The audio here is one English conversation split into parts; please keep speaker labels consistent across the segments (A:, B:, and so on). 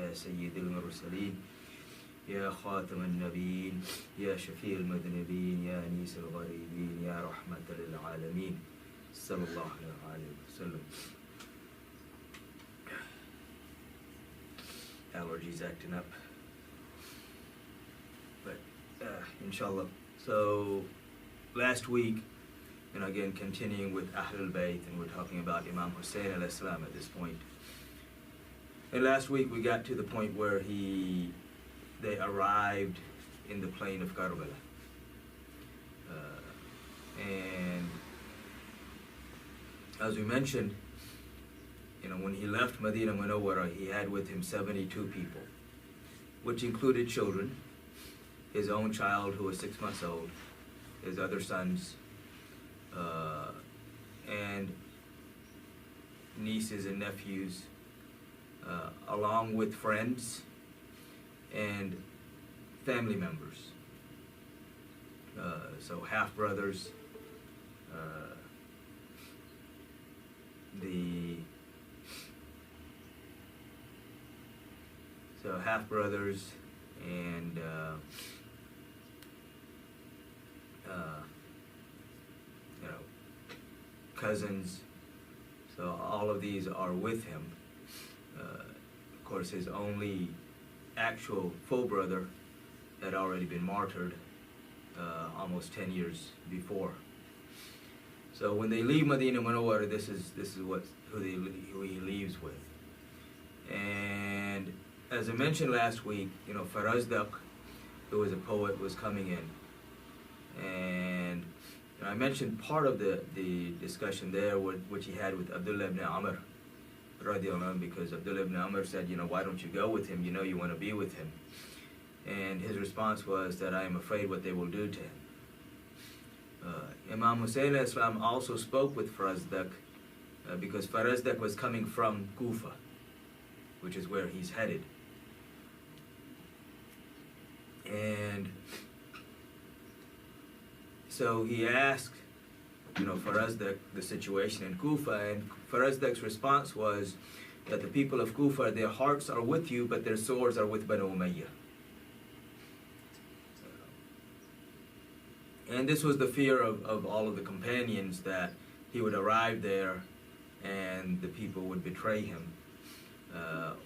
A: يا سيد المرسلين يا خاتم النبيين يا شفيع المذنبين يا أنيس الغريبين يا رحمة للعالمين صلى الله عليه وسلم. Allergies acting up, but inshallah. So last week, and again continuing with Ahlul Bayt, and we're talking about Imam Husain alayhi salam at this point. And last week we got to the point where they arrived in the plain of Karbala. And as we mentioned, when he left Medina Munawwara, he had with him 72 people, which included children, his own child who was 6 months old, his other sons, and nieces and nephews, along with friends and family members. So half-brothers, half-brothers and cousins. So all of these are with him. Of course, his only actual full brother had already been martyred almost 10 years before. So when they leave Medina Munawwara, this is who he leaves with. And as I mentioned last week, Farazdak, who was a poet, was coming in, and I mentioned part of the discussion there, which he had with Abdullah ibn Amr, because Abdullah ibn Amr said, why don't you go with him? You want to be with him. And his response was that I am afraid what they will do to him. Imam Husain Islam also spoke with Farazdak because Farazdak was coming from Kufa, which is where he's headed. And so he asked, Farazdak the situation in Kufa, and Farazdak's response was that the people of Kufa, their hearts are with you, but their swords are with Banu Umayyah. And this was the fear of all of the companions, that he would arrive there and the people would betray him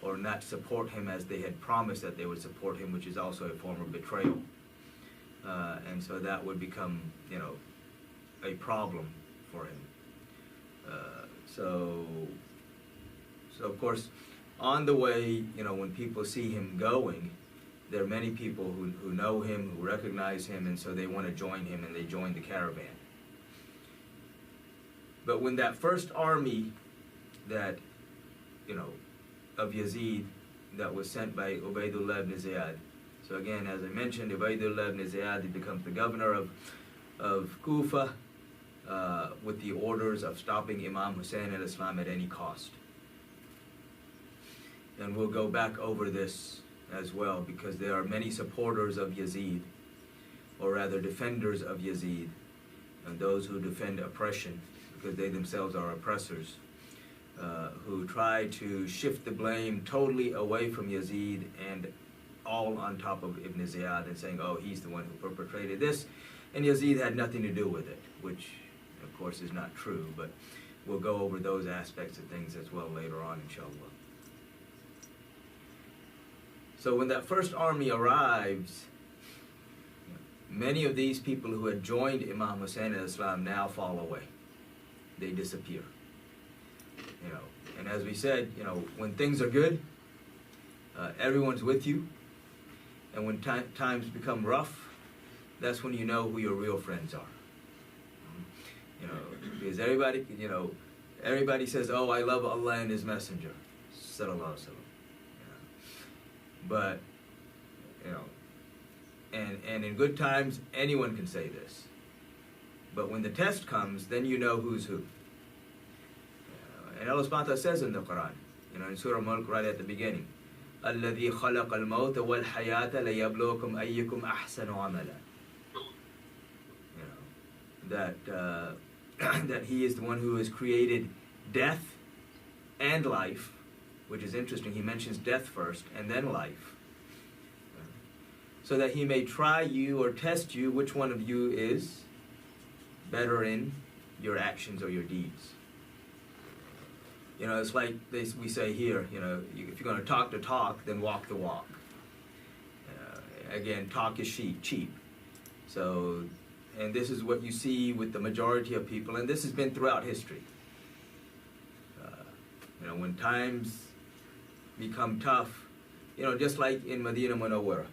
A: or not support him as they had promised that they would support him, which is also a form of betrayal. And so that would become, a problem for him. So of course, on the way, when people see him going, there are many people who know him, who recognize him, and so they want to join him, and they join the caravan. But when that first army that, of Yazid, that was sent by Ubaydullah ibn Ziyad. So again, as I mentioned, Ubaydullah ibn Ziyad, he becomes the governor of Kufa with the orders of stopping Imam Husain al-Islam at any cost. And we'll go back over this as well, because there are many supporters of Yazid, or rather defenders of Yazid, and those who defend oppression, because they themselves are oppressors, who try to shift the blame totally away from Yazid and all on top of Ibn Ziyad, and saying, oh, he's the one who perpetrated this, and Yazid had nothing to do with it, which of course is not true, but we'll go over those aspects of things as well later on, inshallah. So when that first army arrives, many of these people who had joined Imam Husain al-Islam now fall away. They disappear. And as we said, when things are good, everyone's with you. And when times become rough, that's when you know who your real friends are. Because everybody says, oh, I love Allah and His Messenger, sallallahu alaihi wasallam. But, and in good times, anyone can say this. But when the test comes, then you know who's who. And Allah subhanahu wa ta'ala says in the Quran, in Surah Mulk right at the beginning, الَّذِي خَلَقَ الْمَوْتَ وَالْحَيَاةَ لَيَبْلُوكُمْ أَيُّكُمْ أَحْسَنُ عَمَلًا. That He is the one who has created death and life which is interesting. He mentions death first and then life, so that he may try you or test you which one of you is better in your actions or your deeds. You know, it's like we say here, you know, if you're going to talk the talk, then walk the walk. Again, talk is cheap. So, and this is what you see with the majority of people, and this has been throughout history. You know, when times become tough, you know, just like in Medina Munawwara,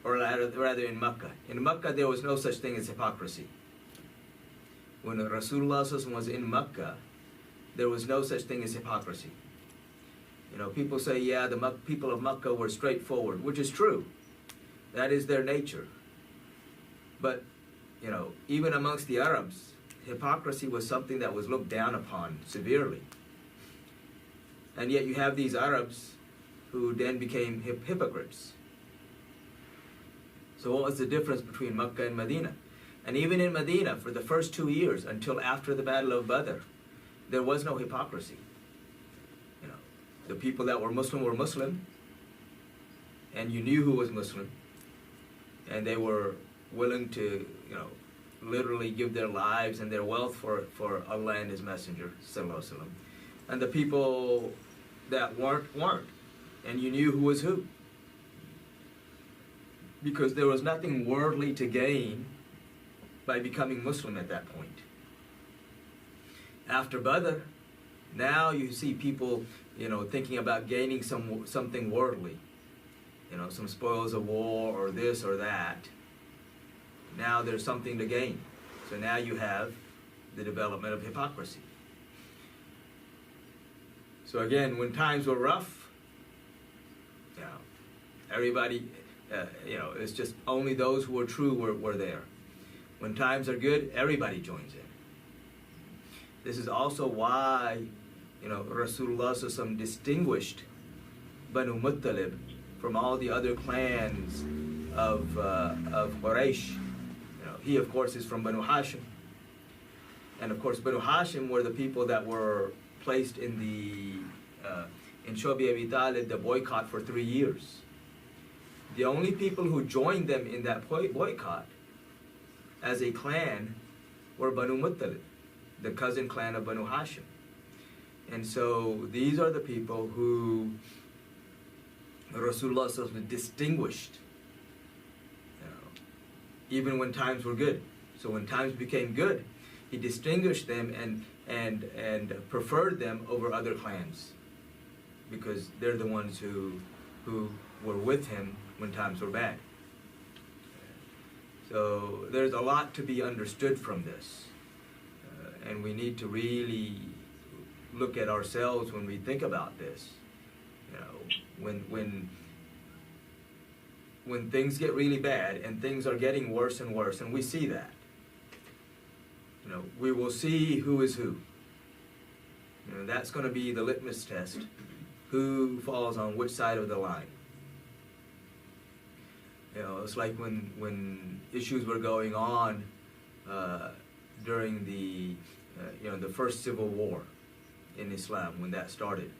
A: or rather in Mecca. In Mecca, there was no such thing as hypocrisy. When Rasulullah was in Mecca, there was no such thing as hypocrisy. You know, people say, yeah, the people of Mecca were straightforward, which is true. That is their nature. But, you know, even amongst the Arabs, hypocrisy was something that was looked down upon severely. And yet you have these Arabs who then became hypocrites. So what was the difference between Mecca and Medina? And even in Medina, for the first 2 years, until after the Battle of Badr, there was no hypocrisy. You know, the people that were Muslim, and you knew who was Muslim, and they were willing to, you know, literally give their lives and their wealth for Allah and His Messenger, sallallahu alaihi wasallam. And the people that weren't, and you knew who was who. Because there was nothing worldly to gain by becoming Muslim at that point. After Badr, now you see people, you know, thinking about gaining something worldly. You know, some spoils of war or this or that. Now there's something to gain. So now you have the development of hypocrisy. So again, when times were rough, you know, everybody, you know, it's just only those who are true were there. When times are good, everybody joins in. This is also why, you know, Rasulullah SAW distinguished Banu Muttalib from all the other clans of Quraysh. You know, he of course is from Banu Hashim, and of course Banu Hashim were the people that were placed in in Shobi Abi Talib, the boycott for 3 years. The only people who joined them in that boycott as a clan were Banu Muttalib, the cousin clan of Banu Hashim. And so these are the people who Rasulullah SAW distinguished, you know, even when times were good. So when times became good, he distinguished them and preferred them over other clans, because they're the ones who were with him when times were bad. So there's a lot to be understood from this, and we need to really look at ourselves when we think about this. You know, when things get really bad and things are getting worse and worse, and we see that, you know, we will see who is who. You know, that's going to be the litmus test, who falls on which side of the line. You know, it's like when issues were going on during the you know, the first civil war in Islam, when that started.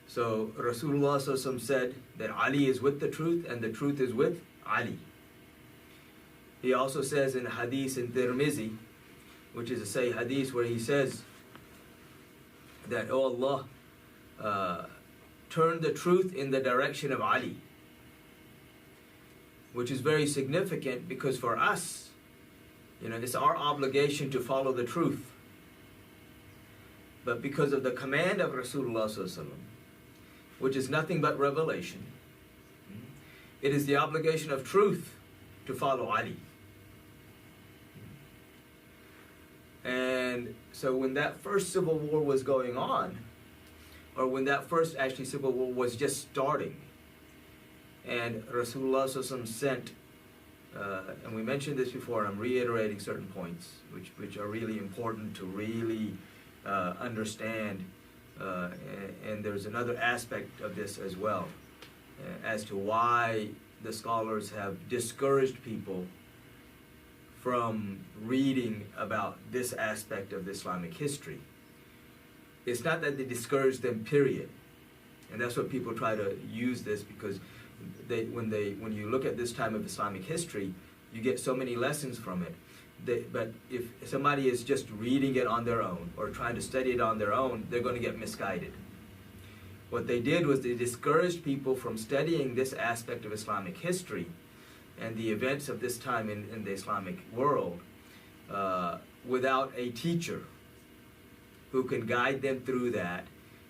A: So Rasulullah SAW said that Ali is with the truth and the truth is with Ali. He also says in hadith in Tirmizi, which is a Sahih hadith, where he says that, oh Allah, turn the truth in the direction of Ali. Which is very significant, because for us, you know, it's our obligation to follow the truth. But because of the command of Rasulullah SAW, which is nothing but revelation, it is the obligation of truth to follow Ali. And so when that first civil war was going on, or when that first actually civil war was just starting, and Rasulullah SAW sent, and we mentioned this before, and I'm reiterating certain points which are really important to really understand, and there's another aspect of this as well, as to why the scholars have discouraged people from reading about this aspect of Islamic history. it's not that they discouraged them, period. And that's what people try to use this, because when you look at this time of Islamic history, you get so many lessons from it. But if somebody is just reading it on their own or trying to study it on their own, they're going to get misguided. What they did was they discouraged people from studying this aspect of Islamic history and the events of this time in the Islamic world without a teacher who can guide them through that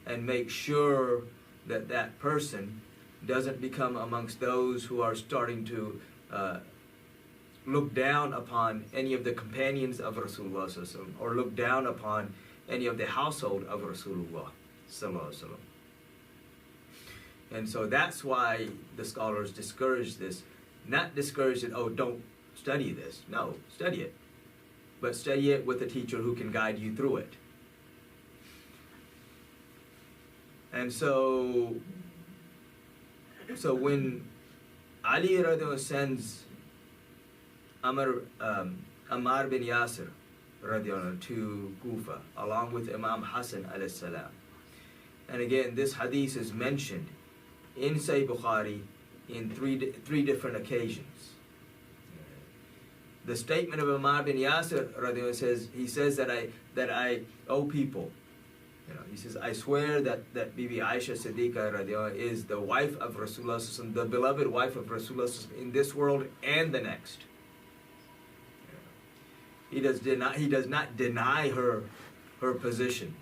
A: and make sure that that person doesn't become amongst those who are starting to look down upon any of the companions of Rasulullah or look down upon any of the household of Rasulullah. And so that's why the scholars discourage this. Not discourage it, oh, don't study this. No, study it. But study it with a teacher who can guide you through it. And so when Ali radiallahu anhu sends Ammar bin Yasir radiallahu anhu to Kufa along with Imam Hassan alayhi salam. And again, this hadith is mentioned in Sahih Bukhari in three different occasions. The statement of Ammar bin Yasir radiallahu anhu says that I owe people. He says, I swear that Bibi Aisha Siddiqa radiallahu anha is the wife of Rasulullah, the beloved wife of Rasulullah in this world and the next. He does not deny her position.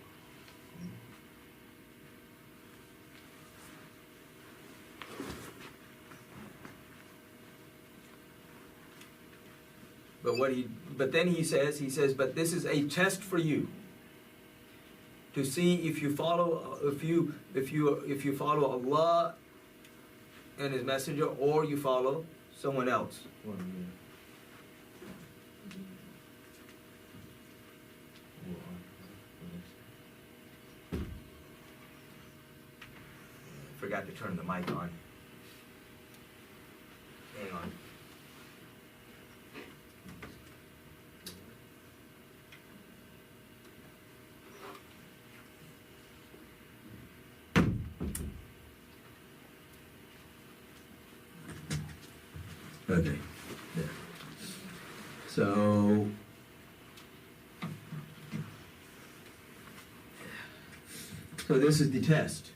A: But then he says, but this is a test for you to see if you follow Allah and His Messenger, or you follow someone else. Forgot to turn the mic on. Hang on. Okay, there. So this is the test.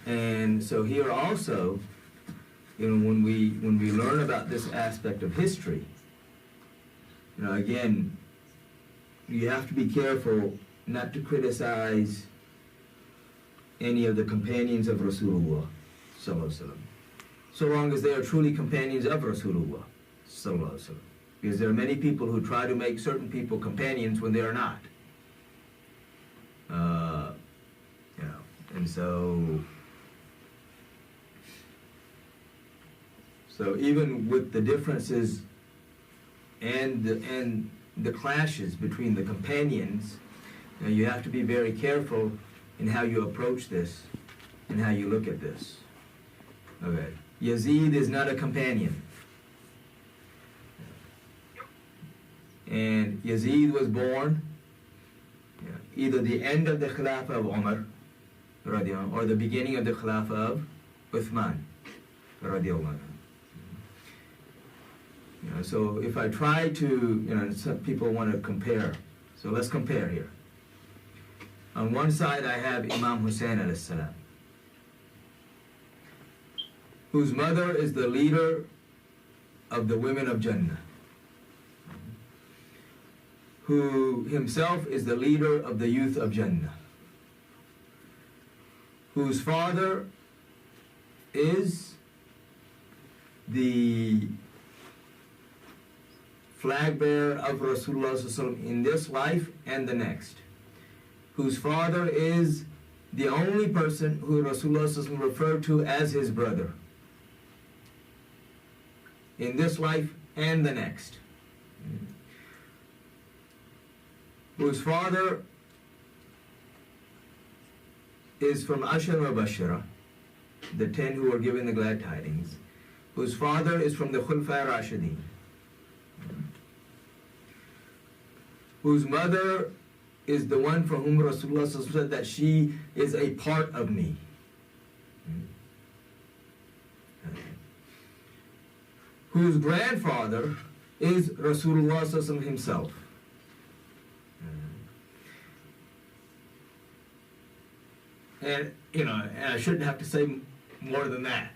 A: And so here also, when we learn about this aspect of history, again, you have to be careful not to criticize any of the companions of Rasulullah sallallahu alaihi wasallam, so long as they are truly companions of Rasulullah sallallahu alaihi wasallam. Because there are many people who try to make certain people companions when they are not. And so even with the differences and the clashes between the companions, you have to be very careful in how you approach this and how you look at this. Okay. Yazid is not a companion. And Yazid was born either the end of the Khilafah of Umar or the beginning of the Khilafah of Uthman radiallahu anhu. So if I try to, some people want to compare. So let's compare here. On one side I have Imam Husain alayhi salam, whose mother is the leader of the women of Jannah, who himself is the leader of the youth of Jannah, whose father is the flag bearer of Rasulullah in this life and the next, whose father is the only person who Rasulullah referred to as his brother in this life and the next, whose father is from Ashar wa Bashara, the 10 who were given the glad tidings, whose father is from the Khulfa Rashidin, whose mother is the one for whom Rasulullah said that she is a part of me. Whose grandfather is Rasulullah himself. And, I shouldn't have to say more than that.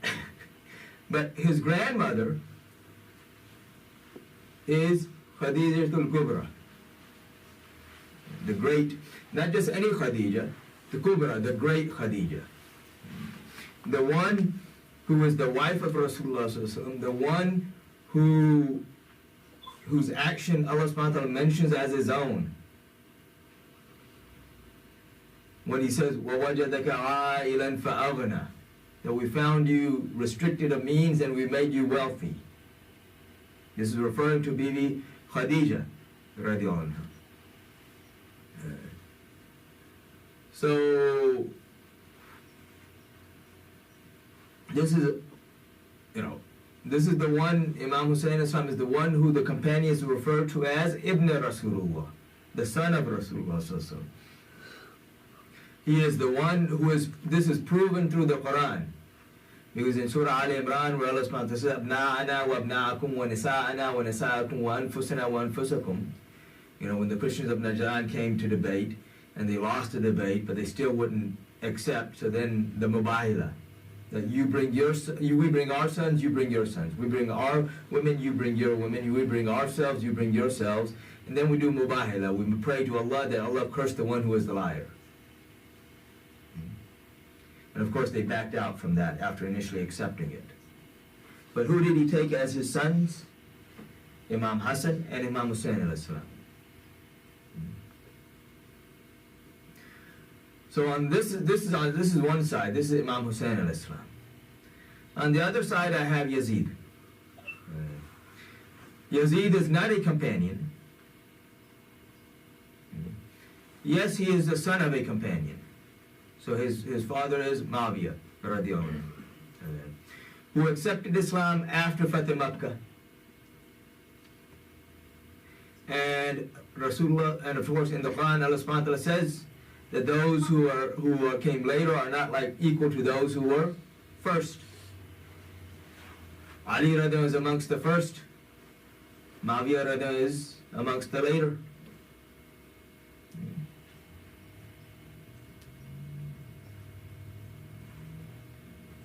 A: But his grandmother is Khadijatul Kubra. The great, not just any Khadija, the Kubra, the great Khadija. The one who was the wife of Rasulullah, the one whose action Allah subhanahu wa ta'ala mentions as his own. When he says, وَوَجَدَكَ عَائِلًا فَأَغْنَى, that we found you restricted of means and we made you wealthy. This is referring to Bibi Khadija radiallahu anha. So this is the one, Imam Husain is the one who the companions refer to as Ibn Rasulullah, the son of Rasulullah. He is the one who is, this is proven through the Quran. Because in Surah Al Imran, where Allah subhanahu wa ta'ala says, Abna'ana wa abna'akum wa nisa'ana wa nisa'akum wa anfusana wa anfusakum. When the Christians of Najran came to debate, and they lost the debate, but they still wouldn't accept, so then the Mubahilah, that we bring our sons, you bring your sons. We bring our women, you bring your women. We bring ourselves, you bring yourselves. And then we do Mubahilah. We pray to Allah that Allah curse the one who is the liar. And of course they backed out from that after initially accepting it. But who did he take as his sons? Imam Hassan and Imam Husain alayhi salam. So on this is one side. This is Imam Husain alayhi salam. On the other side, I have Yazid. Yazid is not a companion. Yes, he is the son of a companion. So his father is Mawiyah, who accepted Islam after Fatih Makkah. And Rasulullah, and of course in the Quran, Allah subhanahu wa ta'ala says that those who came later are not like equal to those who were first. Ali radhiyallahu is amongst the first. Mawiyah radhiyallahu is amongst the later.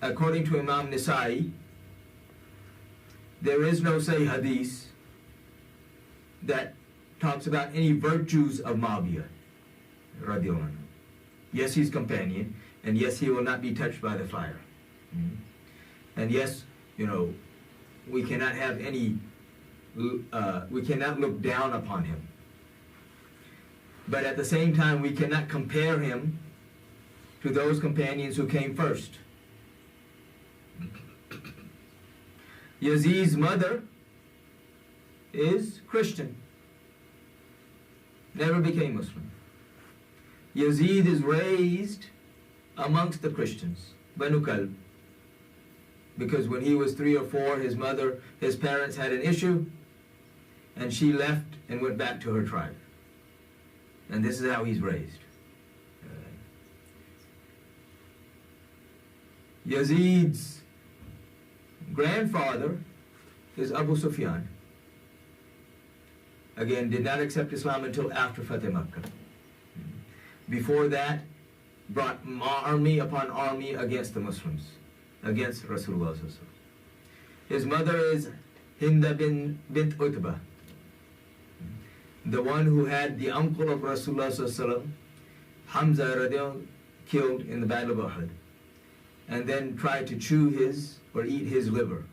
A: According to Imam Nisai, there is no say hadith that talks about any virtues of Mawiyah radhiyallahu anhu. Yes, he's companion, and yes, he will not be touched by the fire. And yes, we cannot have any, we cannot look down upon him. But at the same time, we cannot compare him to those companions who came first. Yazid's mother is Christian, never became Muslim. Yazid is raised amongst the Christians, Banu Kalb, because when he was 3 or 4, his parents had an issue, and she left and went back to her tribe. And this is how he's raised. Yazid's grandfather is Abu Sufyan. Again, did not accept Islam until after Fatih Makkah. Before that, brought army upon army against the Muslims, against Rasulullah. His mother is Hinda bint Utbah, the one who had the uncle of Rasulullah, Hamza radiallahu, killed in the Battle of Uhud, and then tried to chew or eat his liver.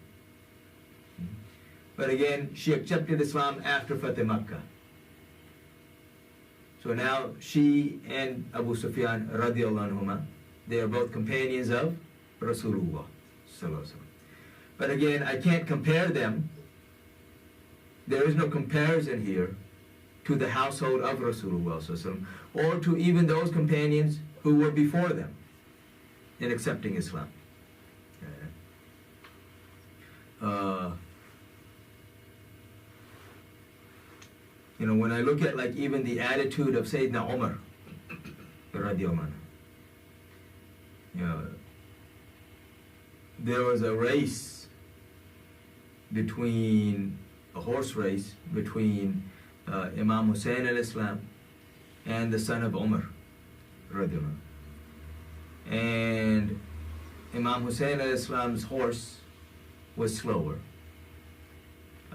A: But again, she accepted Islam after Fatih Makkah. So now she and Abu Sufyan radiallahu anhuma, they are both companions of Rasulullah. But again, I can't compare them. There is no comparison here to the household of Rasulullah or to even those companions who were before them in accepting Islam. You know, when I look at like even the attitude of Sayyidina Umar, radiallahu anhu, you know, there was a race between, a horse race between Imam Husain al-Islam and the son of Umar, radiallahu anhu. And Imam Husain al-Islam's horse was slower.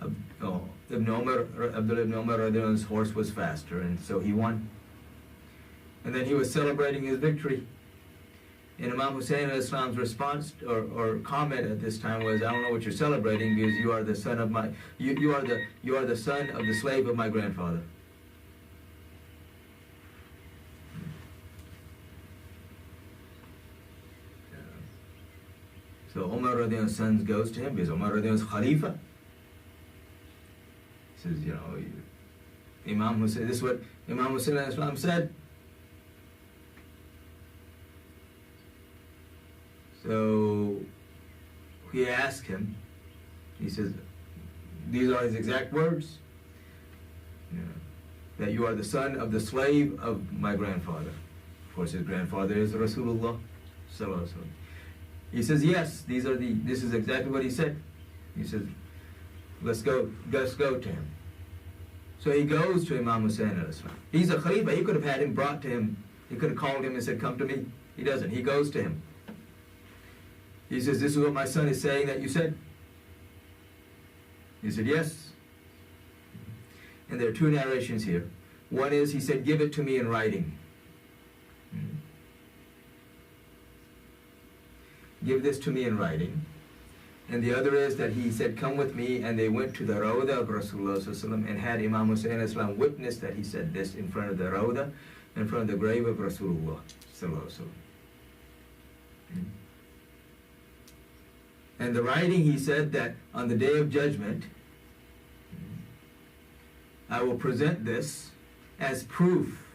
A: Abdullah ibn Umar radiallahu anhu's horse was faster, and so he won. And then he was celebrating his victory. And Imam Husain al-Islam's response or comment at this time was, I don't know what you're celebrating, because you are the son of my, you are the son of the slave of my grandfather. So Umar radiallahu anhu's son goes to him, because Umar radiallahu anhu's Khalifa. He says, you know, Imam Husain, this is what Imam Husain al-Islam said. So he asked him, he says, these are his exact words, that you are the son of the slave of my grandfather. Of course, his grandfather is Rasulullah sallallahu alaihi wasallam. He says, yes, this is exactly what he said. He says, let's go to him. So he goes to Imam Husain al-Islam. He's a Khalifa. He could have had him brought to him. He could have called him and said, come to me. He doesn't. He goes to him. He says, this is what my son is saying that you said. He said, yes. And there are two narrations here. One is, he said, give it to me in writing. Give this to me in writing. And the other is that he said, come with me, and they went to the Rawda of Rasulullah and had Imam Husain al-Islam witness that he said this in front of the Rawda, in front of the grave of Rasulullah. And the writing, he said that on the Day of Judgment, I will present this as proof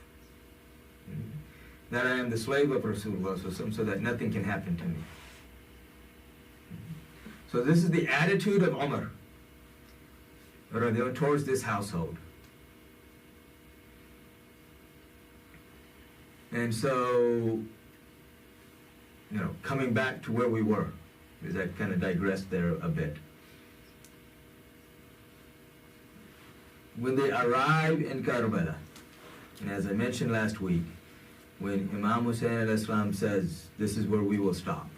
A: that I am the slave of Rasulullah so that nothing can happen to me. So this is the attitude of Umar towards this household. And so, you know, coming back to where we were, because I kind of digressed there a bit. When they arrive in Karbala, and as I mentioned last week, when Imam Husain al-Islam says, this is where we will stop,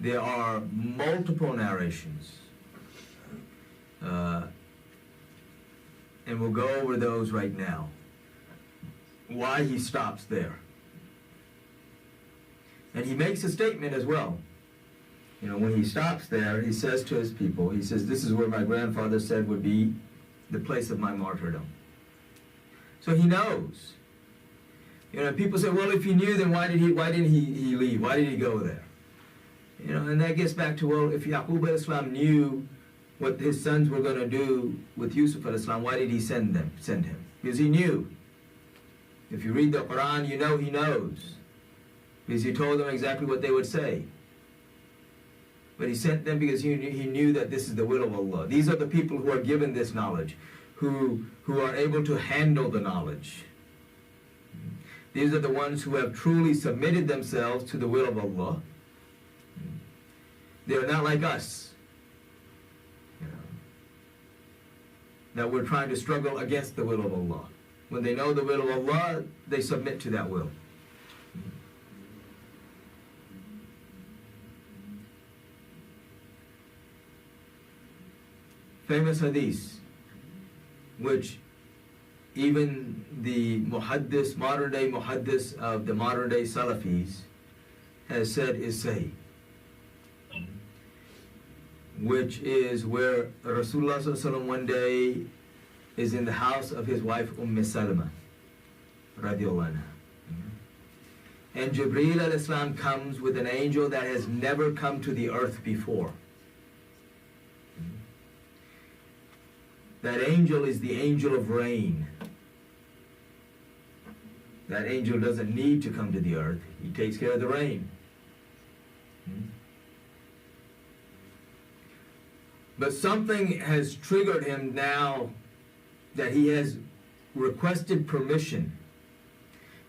A: there are multiple narrations, and we'll go over those right now, why he stops there. And he makes a statement as well. You know, when he stops there, he says to his people, he says, this is where my grandfather said would be the place of my martyrdom. So he knows. You know, people say, well, if he knew, then why didn't he leave? Why did he go there? You know, and that gets back to, well, if Yaqub al-Islam knew what his sons were going to do with Yusuf al-Islam, why did he send him? Because he knew. If you read the Quran, you know he knows. Because he told them exactly what they would say. But he sent them because he knew that this is the will of Allah. These are the people who are given this knowledge, who are able to handle the knowledge. These are the ones who have truly submitted themselves to the will of Allah. They are not like us, you know, that we're trying to struggle against the will of Allah. When they know the will of Allah, they submit to that will. Famous hadith, which even the muhaddis, modern day muhaddis of the modern day Salafis has said is sahih, which is where Rasulullah ﷺ one day is in the house of his wife Salama radiallahu anha. And Jibreel al-Islam comes with an angel that has never come to the earth before. That angel is the angel of rain. That angel doesn't need to come to the earth. He takes care of the rain. But something has triggered him now that he has requested permission.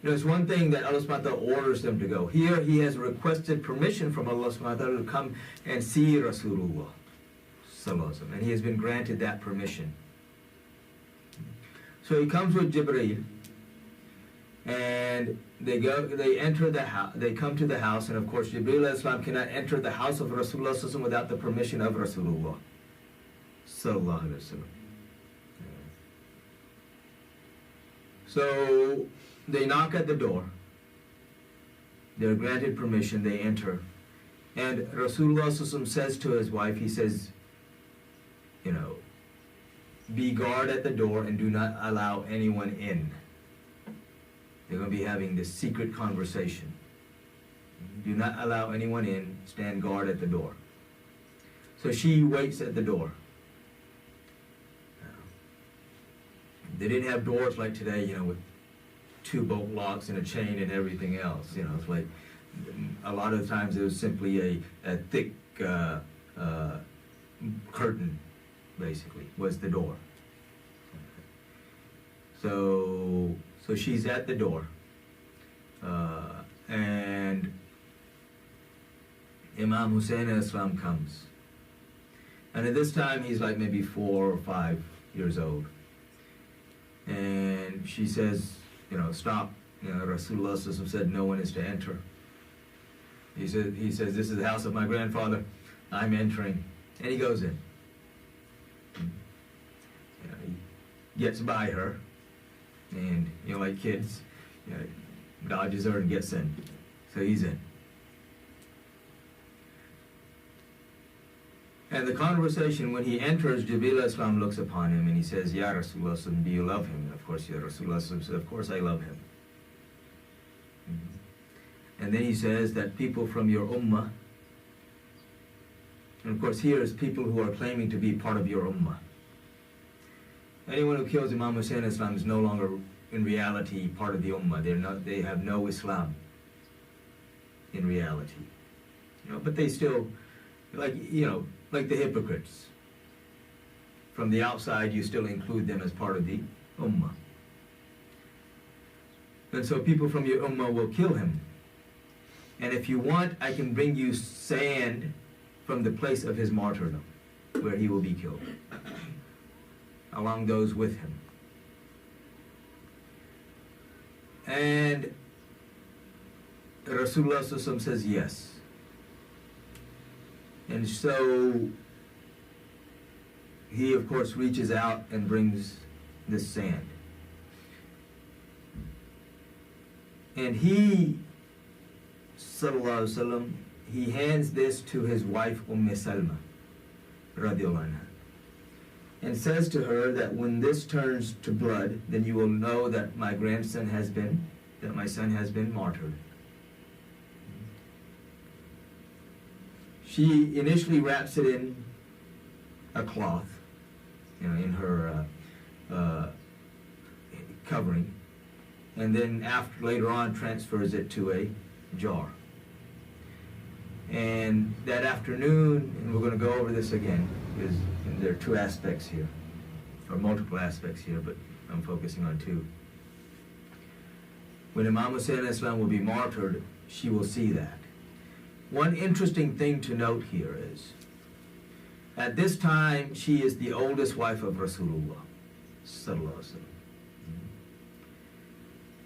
A: You know, it's one thing that Allah subhanahu wa ta'ala orders them to go. Here he has requested permission from Allah subhanahu wa ta'ala to come and see Rasulullah sallallahu alaihi wasallam, and he has been granted that permission. So he comes with Jibreel, and they enter the house, they come to the house, and of course Jibreel alayhi salam cannot enter the house of Rasulullah sallallahu alaihi wasallam without the permission of Rasulullah sallallahu alaihi wasallam. So they knock at the door, they're granted permission, they enter, and Rasulullah sallallahu alaihi wasallam says to his wife, he says, you know, be guard at the door and do not allow anyone in. They're going to be having this secret conversation. Do not allow anyone in, stand guard at the door. So she waits at the door. They didn't have doors like today, you know, with 2 bolt locks and a chain and everything else. You know, it's like a lot of times it was simply a thick curtain, basically, was the door. So she's at the door, and Imam Husain alayhi salam comes. And at this time he's like maybe 4 or 5 years old. And she says, you know, stop. You know, Rasulullah sallallahu alaihi wasallam said no one is to enter. He says, this is the house of my grandfather. I'm entering. And he goes in. You know, he gets by her. And, you know, like kids, you know, dodges her and gets in. So he's in. And the conversation, when he enters, Jibreel Islam looks upon him and he says, Ya Rasulullah, do you love him? And of course, Ya Rasulullah says, of course I love him. And then he says that people from your ummah, and of course here is people who are claiming to be part of your ummah. Anyone who kills Imam Husain Islam is no longer in reality part of the ummah. They have no Islam in reality. You know, but they still, like, you know, like the hypocrites. From the outside, you still include them as part of the ummah. And so people from your ummah will kill him. And if you want, I can bring you sand from the place of his martyrdom, where he will be killed, along those with him. And Rasulullah sallallahu alaihi wasallam says yes. And so he, of course, reaches out and brings this sand. And he, sallallahu alaihi wasallam, he hands this to his wife, Salma, radiallahu anha, and says to her that when this turns to blood, then you will know that my son has been martyred. She initially wraps it in a cloth, you know, in her covering, and then later on transfers it to a jar. And that afternoon, and we're going to go over this again, because there are 2 aspects here, or multiple aspects here, but I'm focusing on 2. When Imam Husain Islam will be martyred, she will see that. One interesting thing to note here is, at this time, she is the oldest wife of Rasulullah sallallahu alaihi wasallam.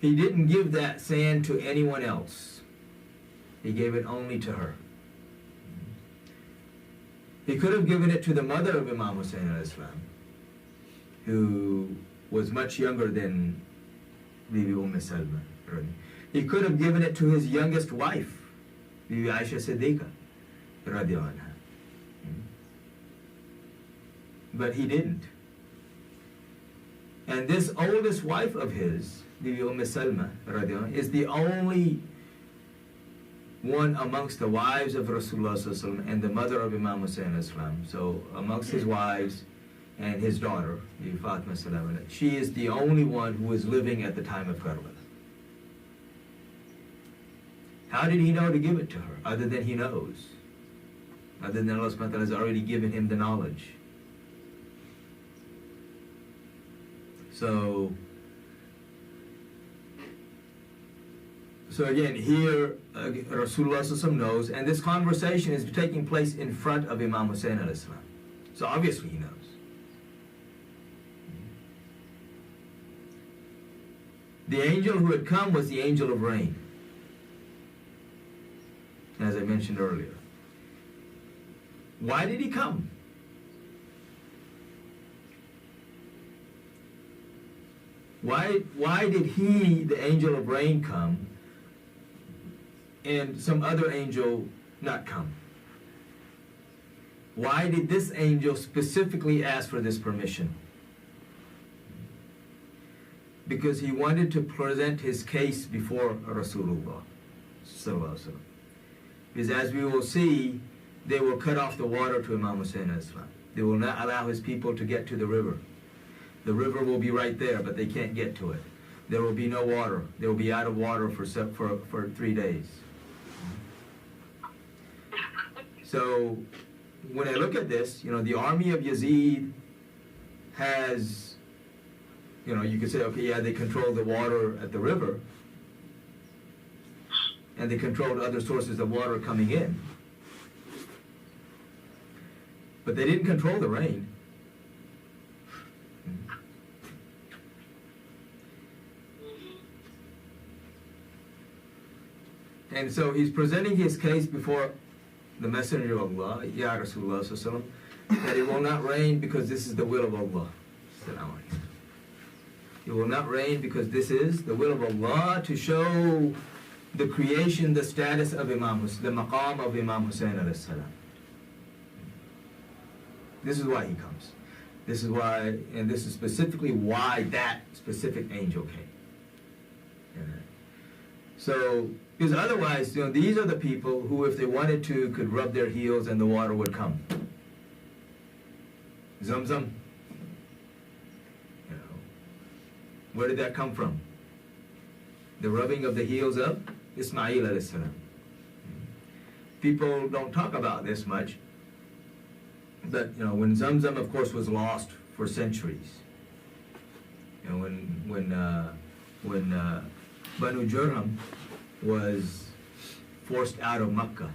A: He didn't give that sand to anyone else. He gave it only to her. He could have given it to the mother of Imam Husain al-Islam, who was much younger than Bibi Salma. He could have given it to his youngest wife, Bibi Aisha Siddiqa, radiallahu anha. But he didn't. And this oldest wife of his, Bibi Salma, radiallahu anha, is the only one amongst the wives of Rasulullah sallallahu alaihi wasallam and the mother of Imam Husain Islam. So amongst his wives and his daughter, Fatima salam, she is the only one who was living at the time of Karbala. How did he know to give it to her, other than he knows? Other than Allah subhanahu wa ta'ala has already given him the knowledge. So again, here Rasulullah sallallahu alaihi wasallam knows, and this conversation is taking place in front of Imam Husain alayhi salam. So obviously he knows. The angel who had come was the angel of rain, as I mentioned earlier. Why did he come? Why did he, the angel of rain, come and some other angel not come? Why did this angel specifically ask for this permission? Because he wanted to present his case before Rasulullah sallallahu alaihi wasallam. Because as we will see, they will cut off the water to Imam Husain alayhi salam. They will not allow his people to get to the river. The river will be right there, but they can't get to it. There will be no water. They will be out of water for 3 days. So when I look at this, the army of Yazid has, you could say, okay, yeah, they control the water at the river, and they controlled other sources of water coming in. But they didn't control the rain. And so he's presenting his case before the Messenger of Allah, Ya Rasulullah sallallahu alaihi wasallam, that it will not rain because this is the will of Allah. It will not rain because this is the will of Allah, to show the creation, the status of Imam Husain, the maqam of Imam Husain alayhi salam. This is why he comes. This is why, and this is specifically why that specific angel came. So, because otherwise, these are the people who, if they wanted to, could rub their heels and the water would come. Zamzam. Where did that come from? The rubbing of the heels of Ismail alayhi salam. People don't talk about this much, but when Zamzam, of course, was lost for centuries. When Banu Jurham was forced out of Makkah,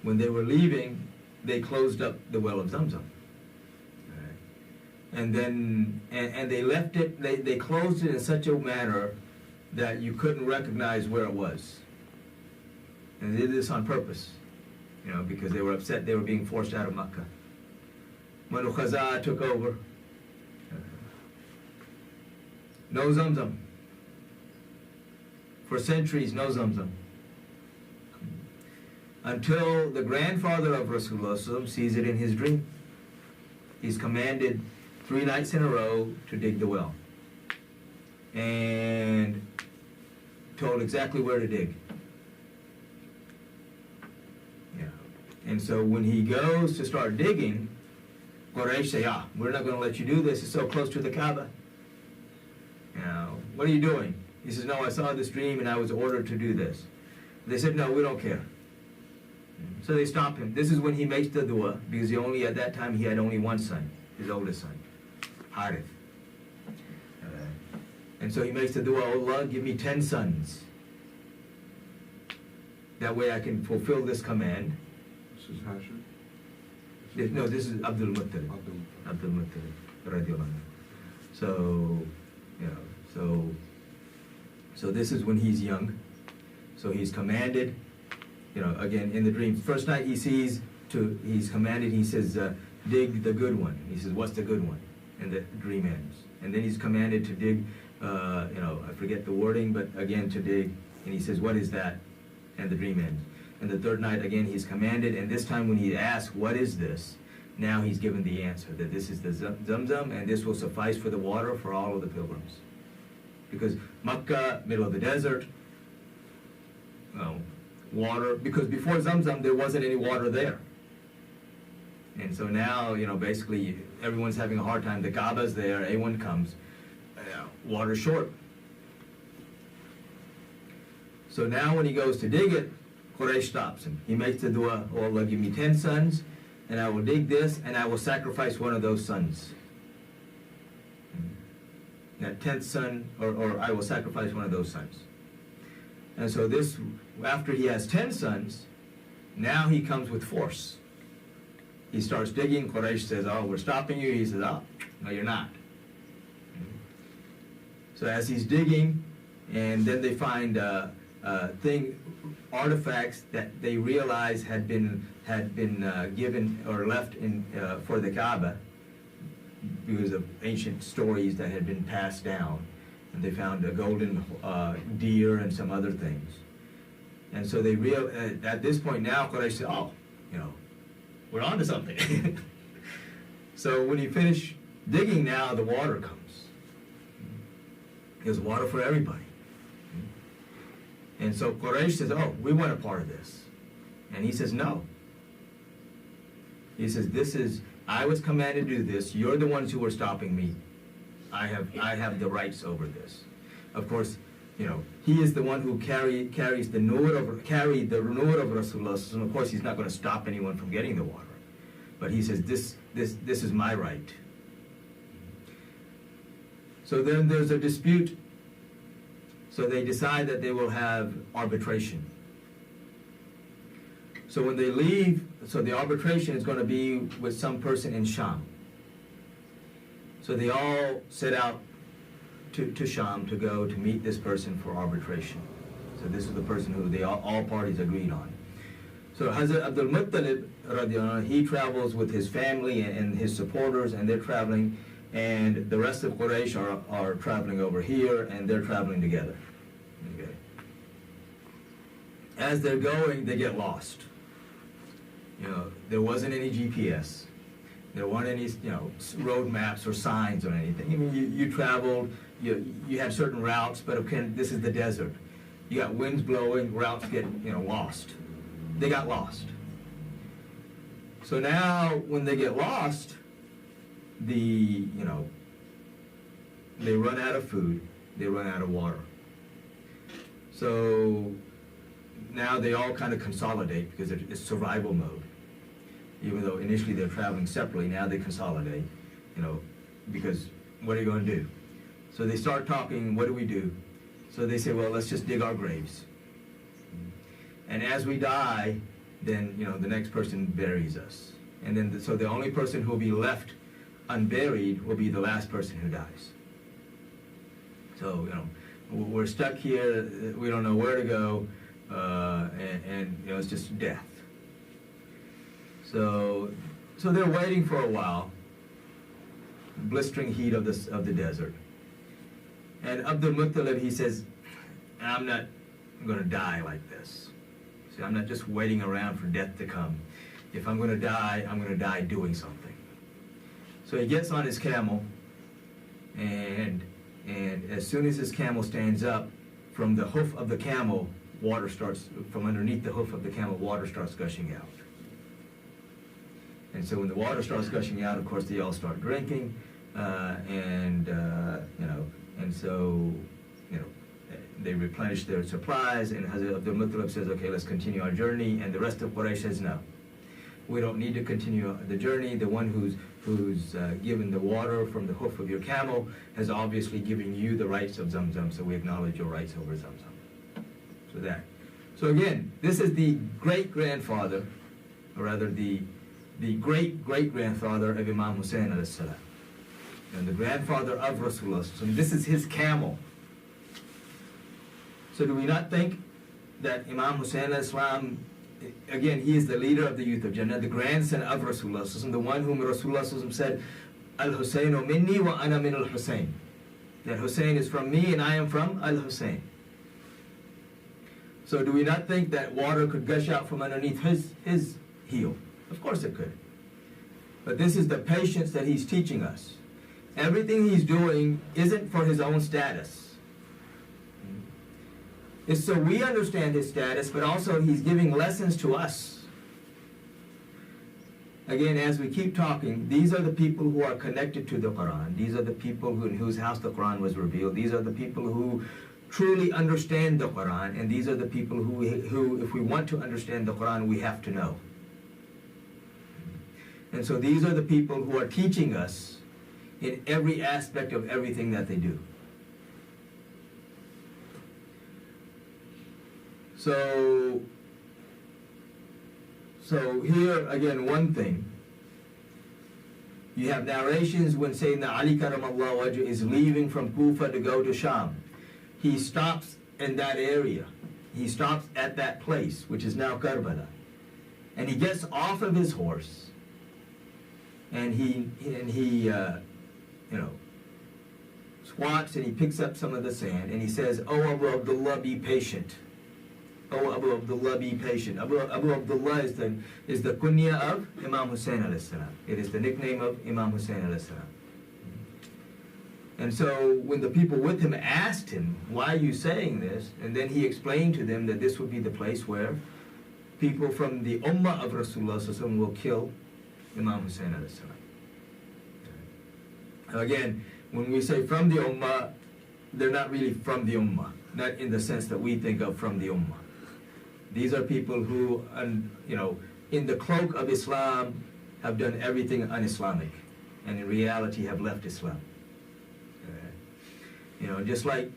A: when they were leaving, they closed up the well of Zamzam. And then, and they left it, they closed it in such a manner that you couldn't recognize where it was. And they did this on purpose, because they were upset they were being forced out of Makkah. Banu Khazaa took over. No Zamzam. For centuries, no Zamzam. Until the grandfather of Rasulullah sees it in his dream. He's commanded 3 nights in a row to dig the well, and told exactly where to dig. And so when he goes to start digging, Quraysh say, we're not going to let you do this. It's so close to the Kaaba. What are you doing? He says, no, I saw this dream and I was ordered to do this. They said, no, we don't care. So they stop him. This is when he makes the dua, because at that time he had only one son, his oldest son, Harith. And so he makes the dua, oh Allah, give me 10 sons. That way I can fulfill this command.
B: This is Hashim?
A: No, this is Abdul Muttalib. Abdul Muttalib, radiallahu anhu. So this is when he's young. So he's commanded, again in the dream. First night he's commanded, he says, dig the good one. He says, what's the good one? And the dream ends. And then he's commanded to dig, I forget the wording, but again to dig. And he says, what is that? And the dream ends. And the third night, again, he's commanded, and this time when he asks, what is this? Now he's given the answer, that this is the Zamzam, and this will suffice for the water for all of the pilgrims. Because Makkah, middle of the desert, water, because before Zamzam, there wasn't any water there. And so now, basically, everyone's having a hard time. The Kaaba's there, anyone comes, water's short. So now when he goes to dig it, Quraysh stops him. He makes the dua, oh Allah, give me 10 sons, and I will dig this, and I will sacrifice one of those sons. that 10th son, or I will sacrifice one of those sons. And so this, after he has 10 sons, now he comes with force. He starts digging. Quraysh says, oh, we're stopping you. He says, oh, no, you're not. So as he's digging, and then they find artifacts that they realize had been given or left in for the Kaaba because of ancient stories that had been passed down. And they found a golden deer and some other things. And so they at this point now, Quraysh said, oh, we're on to something. So when you finish digging now, the water comes. There's water for everybody. And so Quraysh says, oh, we want a part of this. And he says, no. He says, I was commanded to do this. You're the ones who are stopping me. I have the rights over this. Of course, he is the one who carries the nur of Rasulullah. And of course, he's not going to stop anyone from getting the water. But he says, this is my right. So then there's a dispute. So they decide that they will have arbitration. So when they leave, so the arbitration is going to be with some person in Sham. So they all set out to Sham to go to meet this person for arbitration. So this is the person who all parties agreed on. So Hazrat Abdul Muttalib, radiallahu anhu, he travels with his family and his supporters, and they're traveling, and the rest of Quraysh are traveling over here, and they're traveling together. Okay. As they're going, they get lost. There wasn't any GPS. There weren't any, road maps or signs or anything. I mean, you traveled, you had certain routes, but okay, this is the desert. You got winds blowing, routes get, lost. They got lost. So now, when they get lost, they run out of food, they run out of water. So now they all kind of consolidate because it's survival mode. Even though initially they're traveling separately, now they consolidate, because what are you going to do? So they start talking, what do we do? So they say, well, let's just dig our graves. And as we die, then, the next person buries us. And then, so the only person who will be left unburied will be the last person who dies. So, we're stuck here, we don't know where to go, and it's just death. So they're waiting for a while, blistering heat of the desert. And Abdul Muttalib, he says, I'm not going to die like this. See, I'm not just waiting around for death to come. If I'm going to die, I'm going to die doing something. So he gets on his camel, and as soon as his camel stands up, from the hoof of the camel, water starts, from underneath the hoof of the camel, water starts gushing out. And so when the water starts gushing out, of course, they all start drinking, and so they replenish their supplies, and Hazrat Abdul Muttalib says, okay, let's continue our journey, and the rest of Quraysh says, no. We don't need to continue the journey. The one who's given the water from the hoof of your camel has obviously given you the rights of Zamzam, so we acknowledge your rights over Zamzam. So again, this is the great-grandfather, or rather the great-great-grandfather of Imam Husain alayhi salam, and the grandfather of Rasulullah. So this is his camel. So do we not think that Imam Husain alayhi salam, again, he is the leader of the youth of Jannah, the grandson of Rasulullah, the one whom Rasulullah said, Al-Husainu minni wa ana min al-Husain. That Husain is from me and I am from Al-Husain. So do we not think that water could gush out from underneath his heel? Of course it could. But this is the patience that he's teaching us. Everything he's doing isn't for his own status. It's so we understand his status, but also he's giving lessons to us. Again, as we keep talking, these are the people who are connected to the Quran. These are the people in whose house the Quran was revealed. These are the people who truly understand the Quran, and these are the people who, if we want to understand the Quran, we have to know. And so these are the people who are teaching us in every aspect of everything that they do. So here again, one thing, you have narrations when Sayyidina Ali Karamallahu Wajh is leaving from Kufa to go to Sham. He stops in that area. He stops at that place, which is now Karbala. And he gets off of his horse, and he squats, and he picks up some of the sand, and he says, "Oh Abu Abdullah, be patient. Oh Abu Abdullah, be patient." Abu Abdullah is the kunya of Imam Husain alayhi salam. It is the nickname of Imam Husain alayhi salam. And so when the people with him asked him, "Why are you saying this?" and then he explained to them that this would be the place where people from the ummah of Rasulullah sallallahu alaihi wasallam will kill Imam Husain alayhi salam. Again, when we say from the ummah, they're not really from the ummah, not in the sense that we think of from the ummah. These are people who, in the cloak of Islam, have done everything un-Islamic, and in reality have left Islam. Just like,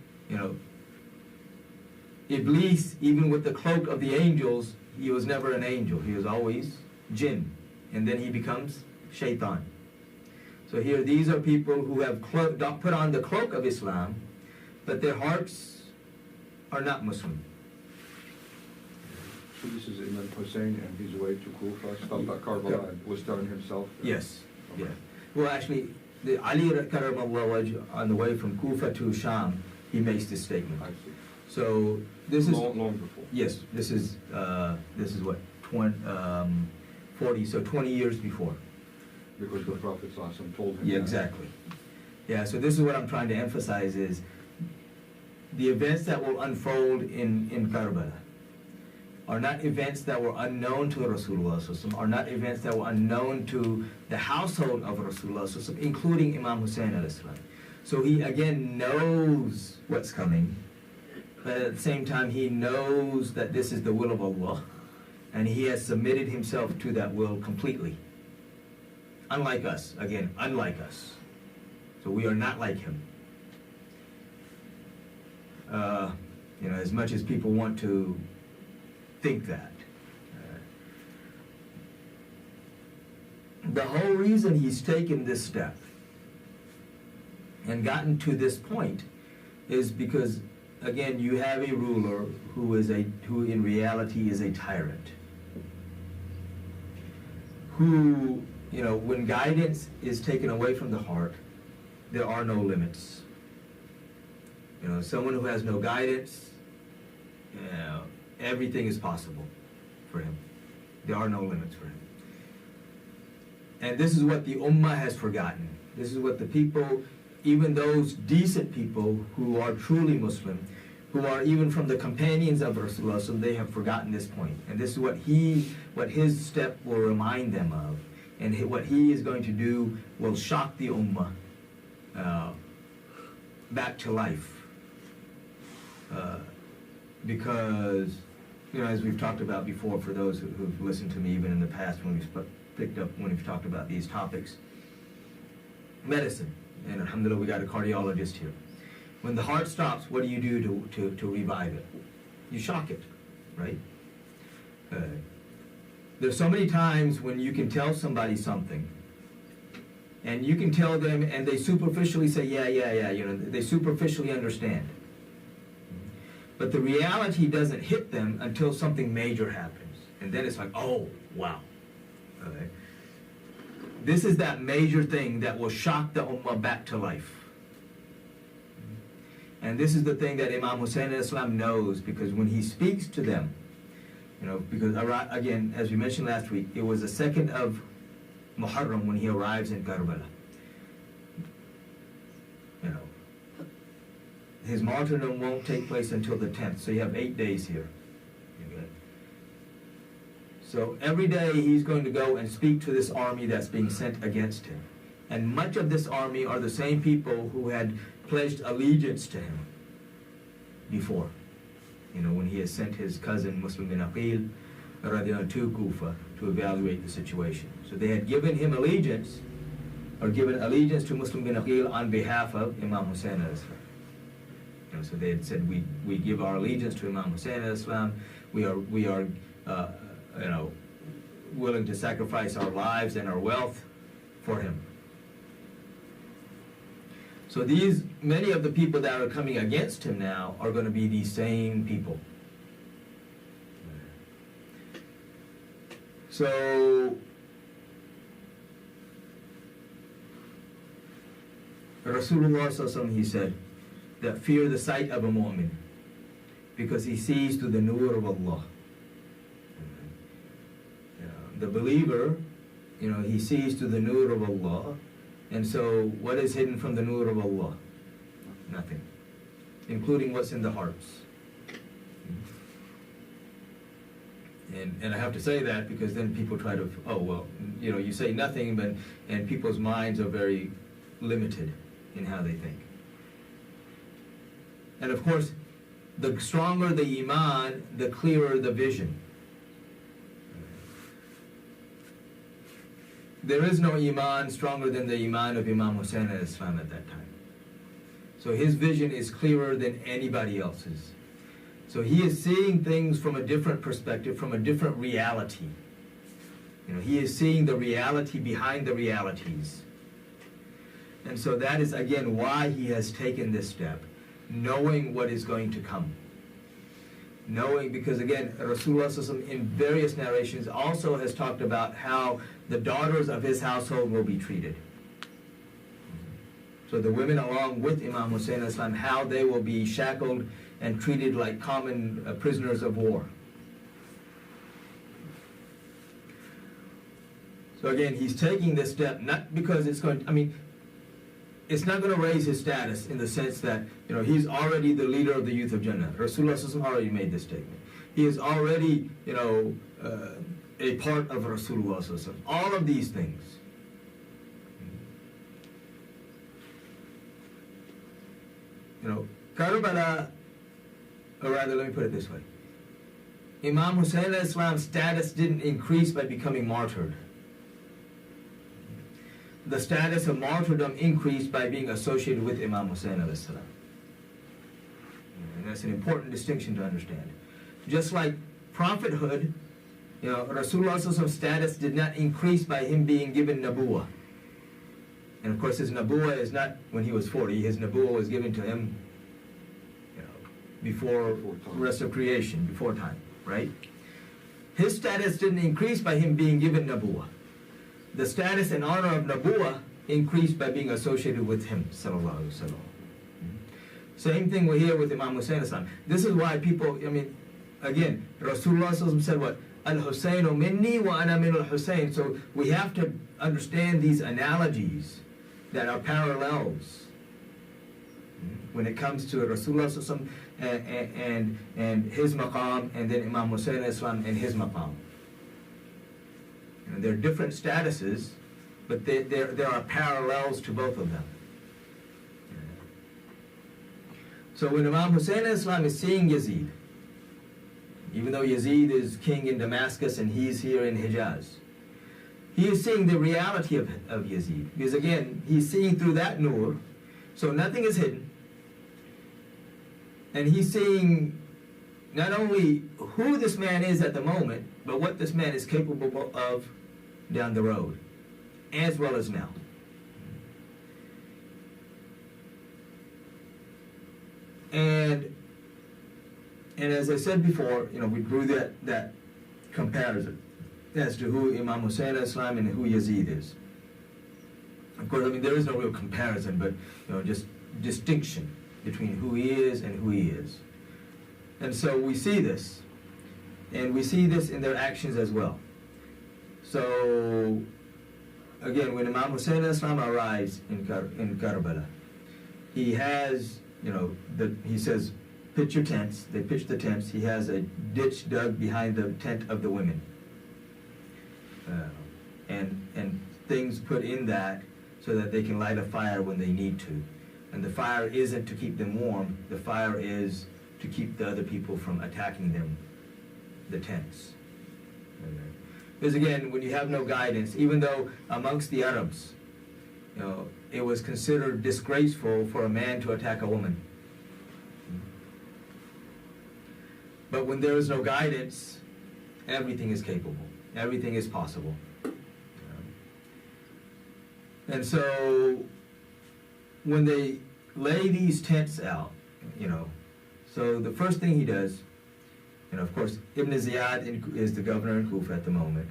A: Iblis, even with the cloak of the angels, he was never an angel. He was always jinn. And then he becomes shaitan. So here, these are people who have put on the cloak of Islam, but their hearts are not Muslim.
B: So this is Imam Husain and his way to Kufa, stopped at Karbala and was done himself?
A: Yes. Yeah. Well, actually, the Ali Karamallahu Wajh, on the way from Kufa to Sham, he makes this statement.
B: I see.
A: So this is
B: long before.
A: Yes, this is what 40, so 20 years before.
B: Because the Prophet ﷺ told him.
A: Yeah,
B: that.
A: exactly. Yeah, so this is what I'm trying to emphasize is the events that will unfold in Karbala are not events that were unknown to Rasulullah sallallahu alaihi wasallam, are not events that were unknown to the household of Rasulullah sallallahu alaihi wasallam, including Imam Husain alayhi salam. So he again knows what's coming, but at the same time he knows that this is the will of Allah, and he has submitted himself to that will completely. Unlike us, again, unlike us. So we are not like him. As much as people want to think that. The whole reason he's taken this step and gotten to this point is because, again, you have a ruler who in reality is a tyrant. Who, when guidance is taken away from the heart, there are no limits. Someone who has no guidance, everything is possible for him. There are no limits for him. And this is what the ummah has forgotten. This is what the people, even those decent people who are truly Muslim, who are even from the companions of Rasulullah, so they have forgotten this point. And this is what his step will remind them of. And what he is going to do will shock the ummah back to life. Because, as we've talked about before, for those who've listened to me even in the past when we've talked about these topics, medicine, and alhamdulillah we got a cardiologist here. When the heart stops, what do you do to revive it? You shock it, right? There's so many times when you can tell somebody something, and you can tell them, and they superficially say, yeah, they superficially understand. But the reality doesn't hit them until something major happens. And then it's like, oh, wow. Okay. This is that major thing that will shock the ummah back to life. And this is the thing that Imam Husain al-Islam knows, because when he speaks to them, because again, as we mentioned last week, it was the 2nd of Muharram when he arrives in Karbala. His martyrdom won't take place until the 10th, so you have 8 days here. Okay. So every day he's going to go and speak to this army that's being sent against him. And much of this army are the same people who had pledged allegiance to him before. When he has sent his cousin Muslim bin Aqil to Kufa to evaluate the situation. So they had given him allegiance, or given allegiance to Muslim bin Aqil on behalf of Imam Husain al-Islam. So they had said, we give our allegiance to Imam Husain al-Islam. We are willing to sacrifice our lives and our wealth for him. So many of the people that are coming against him now are going to be these same people. So Rasulullah sallallahu, he said that fear the sight of a mu'min because he sees through the nur of Allah. The believer, he sees through the nur of Allah. And so what is hidden from the nur of Allah? Nothing. Including what's in the hearts. And I have to say that because then people try to, you say nothing, and people's minds are very limited in how they think. And of course, the stronger the iman, the clearer the vision. There is no iman stronger than the iman of Imam Husain al-Islam at that time. So his vision is clearer than anybody else's. So he is seeing things from a different perspective, from a different reality. He is seeing the reality behind the realities. And so that is, again, why he has taken this step, knowing what is going to come. Knowing, because again, Rasulullah in various narrations also has talked about how the daughters of his household will be treated. So the women along with Imam Husain al-Islam, how they will be shackled and treated like common prisoners of war. So again, he's taking this step not because it's it's not going to raise his status in the sense that, he's already the leader of the youth of Jannah. Rasulullah already made this statement. He is already, a part of Rasulullah. All of these things. Karbala, or rather, let me put it this way. Imam Husain al-Islam's status didn't increase by becoming martyred. The status of martyrdom increased by being associated with Imam Husain al-Islam. And that's an important distinction to understand. Just like prophethood, Rasulullah's status did not increase by him being given nabuwah. And of course his nabuwah is not when he was 40, his nabuwah was given to him before the rest of creation, before time, right? His status didn't increase by him being given nabuwah. The status and honor of nabuwah increased by being associated with him, sallallahu alaihi wasallam. Same thing we hear with Imam Husain al-Islam. This is why people, again, Rasulullah said what? Al-Husainu minni wa ana min al-Husain. So we have to understand these analogies that are parallels when it comes to Rasulullah and his maqam, and then Imam Husain al-Islam and his maqam. They're different statuses, but there are parallels to both of them. So when Imam Husain al-Islam is seeing Yazid, even though Yazid is king in Damascus and he's here in Hijaz, he is seeing the reality of Yazid. Because again, he's seeing through that nur, so nothing is hidden. And he's seeing not only who this man is at the moment, but what this man is capable of down the road, as well as now. And as I said before, we drew that comparison as to who Imam Husain al-Islam and who Yazid is. Of course, there is no real comparison, but just distinction between who he is and who he is. And so we see this, and we see this in their actions as well. So again, when Imam Husain al-Islam arrives in Karbala, he has, he says, pitch your tents. They pitch the tents. He has a ditch dug behind the tent of the women. And things put in that so that they can light a fire when they need to. And the fire isn't to keep them warm. The fire is to keep the other people from attacking them, the tents. Because again, when you have no guidance, even though amongst the Arabs, it was considered disgraceful for a man to attack a woman. But when there is no guidance, everything is capable. Everything is possible. And so when they lay these tents out, so the first thing he does, of course, Ibn Ziyad is the governor in Kufa at the moment.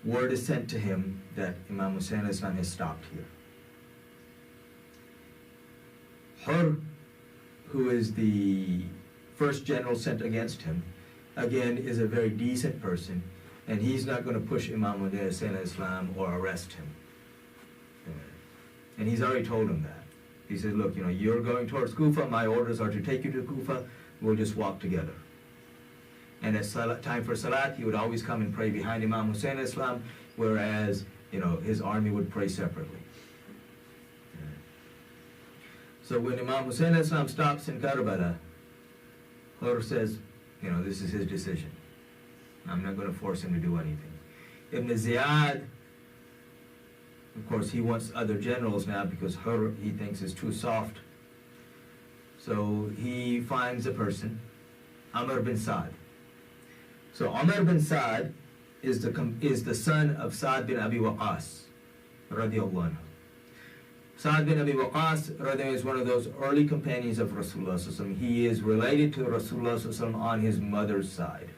A: Word is sent to him that Imam Husain al-Islam has stopped here. Hur, who is the first general sent against him, again is a very decent person, and he's not going to push Imam Husain al-Islam or arrest him. And he's already told him that. He said, look, you're going towards Kufa, my orders are to take you to Kufa, we'll just walk together. And at time for Salat, he would always come and pray behind Imam Husain al-Islam, whereas, his army would pray separately. So when Imam Husain al-Islam stops in Karbala, Hur says, this is his decision. I'm not going to force him to do anything. Ibn Ziyad, of course, he wants other generals now because Hur, he thinks, is too soft. So he finds a person, Amr bin Sa'd. So Amr bin Sa'd is the son of Sa'd bin Abi Waqqas, radiyallahu anhu. Sa'd bin Abi Waqqas is one of those early companions of Rasulullah. He is related to Rasulullah on his mother's side.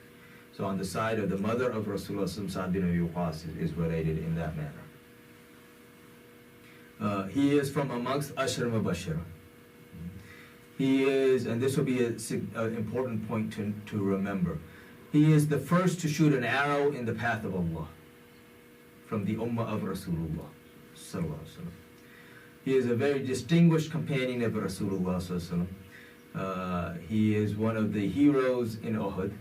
A: So on the side of the mother of Rasulullah, Sa'd bin Abi Waqqas is related in that manner. He is from amongst Ashra Mubashira. He is, and this will be an important point to remember, he is the first to shoot an arrow in the path of Allah from the Ummah of Rasulullah sallallahu alaihi wasallam. He is a very distinguished companion of Rasulullah sallallahu alaihi wasallam. He is one of the heroes in Uhud,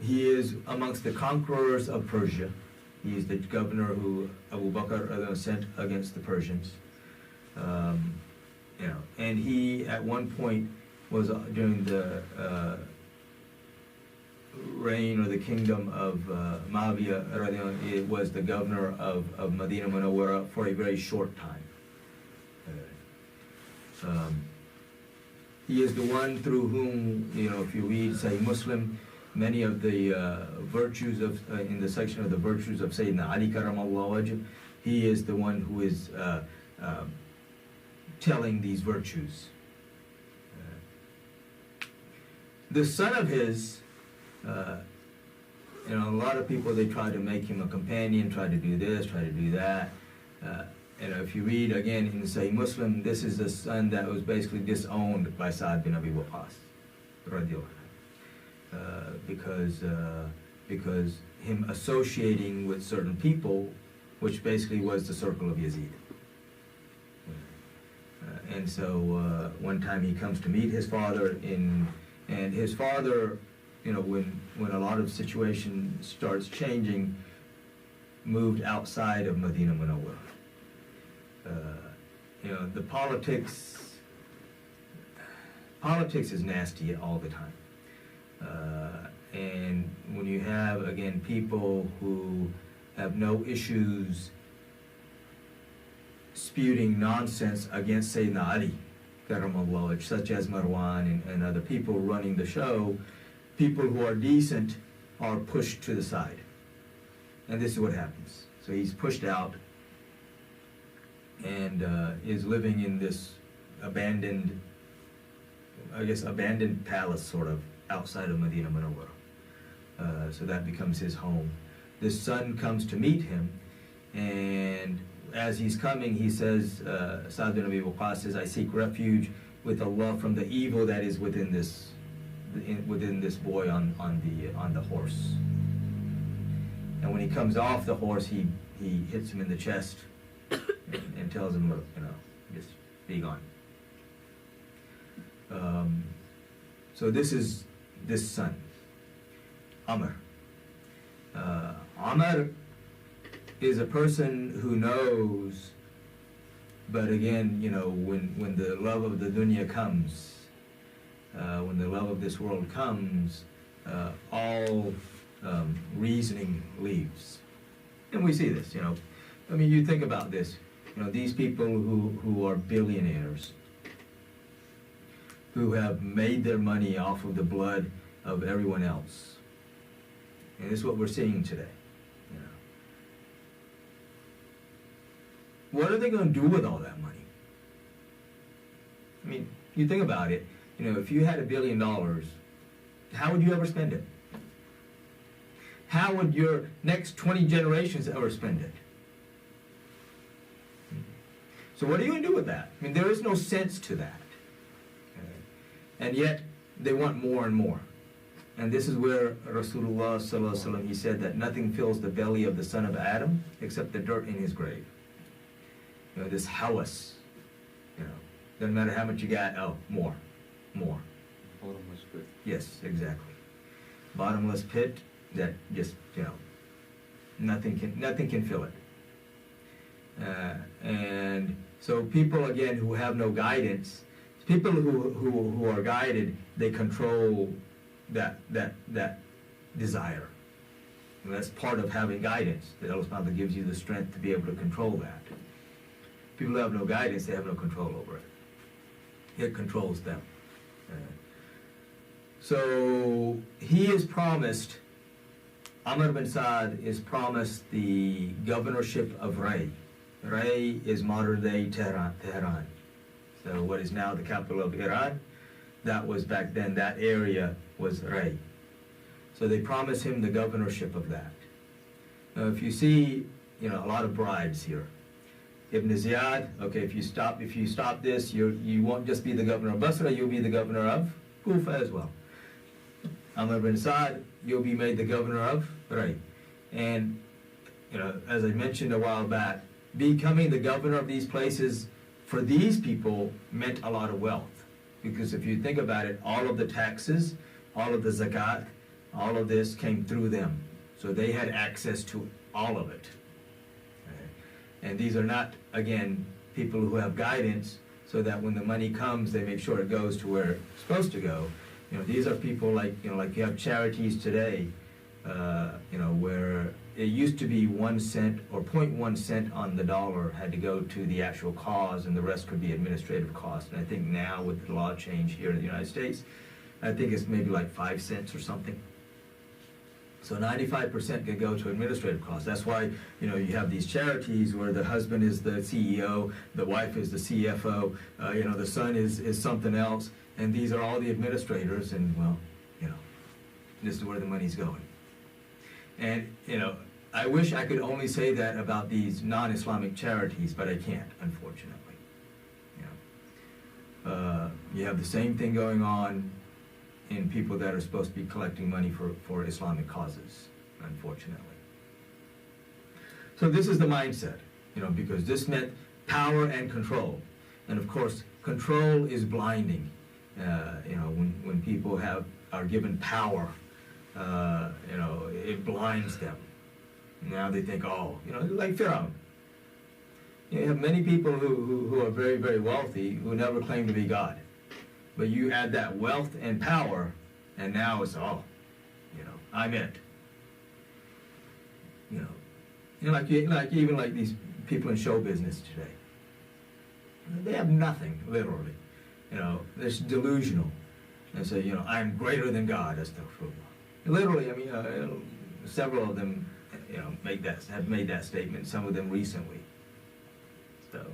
A: he is amongst the conquerors of Persia. He is the governor who Abu Bakr sent against the Persians. And he at one point was during the reign or the kingdom of Muawiyah, it was the governor of Medina Munawwara for a very short time. He is the one through whom, if you read Sahih Muslim, many of the virtues of, in the section of the virtues of Sayyidina Ali Karamallahu Wajh, he is the one who is telling these virtues. The son of his, a lot of people, they try to make him a companion, try to do this, try to do that. If you read again in Sahih Muslim, this is the son that was basically disowned by Sa'd bin Abi Waqqas, because him associating with certain people, which basically was the circle of Yazid. And so one time he comes to meet his father and his father, when a lot of situation starts changing, moved outside of Medina Munawwara. The politics is nasty all the time. And when you have, again, people who have no issues spewing nonsense against Sayyidina Ali, Karamallahu Wajh, such as Marwan and other people running the show, people who are decent are pushed to the side. And this is what happens. So he's pushed out and is living in this abandoned palace, sort of, outside of Medina Munawwara. So that becomes his home. This son comes to meet him, and as he's coming, he says, Sa'd bin Abi Waqqas says, I seek refuge with Allah from the evil that is within this boy on the horse. And when he comes off the horse, he hits him in the chest and tells him, look, just be gone. So this is this son, Amr. Amr is a person who knows, but again, when the love of the dunya comes, when the love of this world comes, all reasoning leaves. And we see this, I mean, you think about this, these people who are billionaires, who have made their money off of the blood of everyone else. And this is what we're seeing today. What are they going to do with all that money? I mean, you think about it, if you had $1 billion, how would you ever spend it? How would your next 20 generations ever spend it? So what are you going to do with that? I mean, there is no sense to that. And yet, they want more and more. And this is where Rasulullah sallallahu alaihi wasallam, he said that nothing fills the belly of the son of Adam except the dirt in his grave. This hawas, doesn't matter how much you got, more.
B: Bottomless pit.
A: Yes, exactly. Bottomless pit that just, nothing can fill it. And so people, again, who have no guidance, people who are guided, they control that desire. And that's part of having guidance. The Allah subhanahu wa ta'ala gives you the strength to be able to control that. People who have no guidance, they have no control over it. It controls them. So he is promised, Amr bin Saad is promised the governorship of Ray. Ray is modern-day Tehran. So what is now the capital of Iran, that was back then, that area was Ray. So they promise him the governorship of that. Now if you see, a lot of bribes here. Ibn Ziyad, okay, if you stop this, you won't just be the governor of Basra, you'll be the governor of Kufa as well. Amr bin Saad, you'll be made the governor of Ray. And, as I mentioned a while back, becoming the governor of these places for these people meant a lot of wealth. Because if you think about it, all of the taxes, all of the zakat, all of this came through them. So they had access to all of it. And these are not, again, people who have guidance so that when the money comes, they make sure it goes to where it's supposed to go. These are people like you have charities today, where it used to be 1 cent or 0.1 cent on the dollar had to go to the actual cause, and the rest could be administrative costs. And I think now with the law change here in the United States, I think it's maybe like 5 cents or something. So 95% could go to administrative costs. That's why, you have these charities where the husband is the CEO, the wife is the CFO, the son is something else, and these are all the administrators, and this is where the money's going. And, I wish I could only say that about these non-Islamic charities, but I can't, unfortunately. You have the same thing going on in people that are supposed to be collecting money for Islamic causes, unfortunately. So this is the mindset, because this meant power and control. And of course, control is blinding. When people are given power, it blinds them. Now they think, like Pharaoh. You have many people who are very, very wealthy who never claim to be God. But you add that wealth and power, and now it's I'm it. Even like these people in show business today. They have nothing, literally. They're delusional. And say, I'm greater than God. That's the truth. Literally, several of them, have made that statement. Some of them recently. So,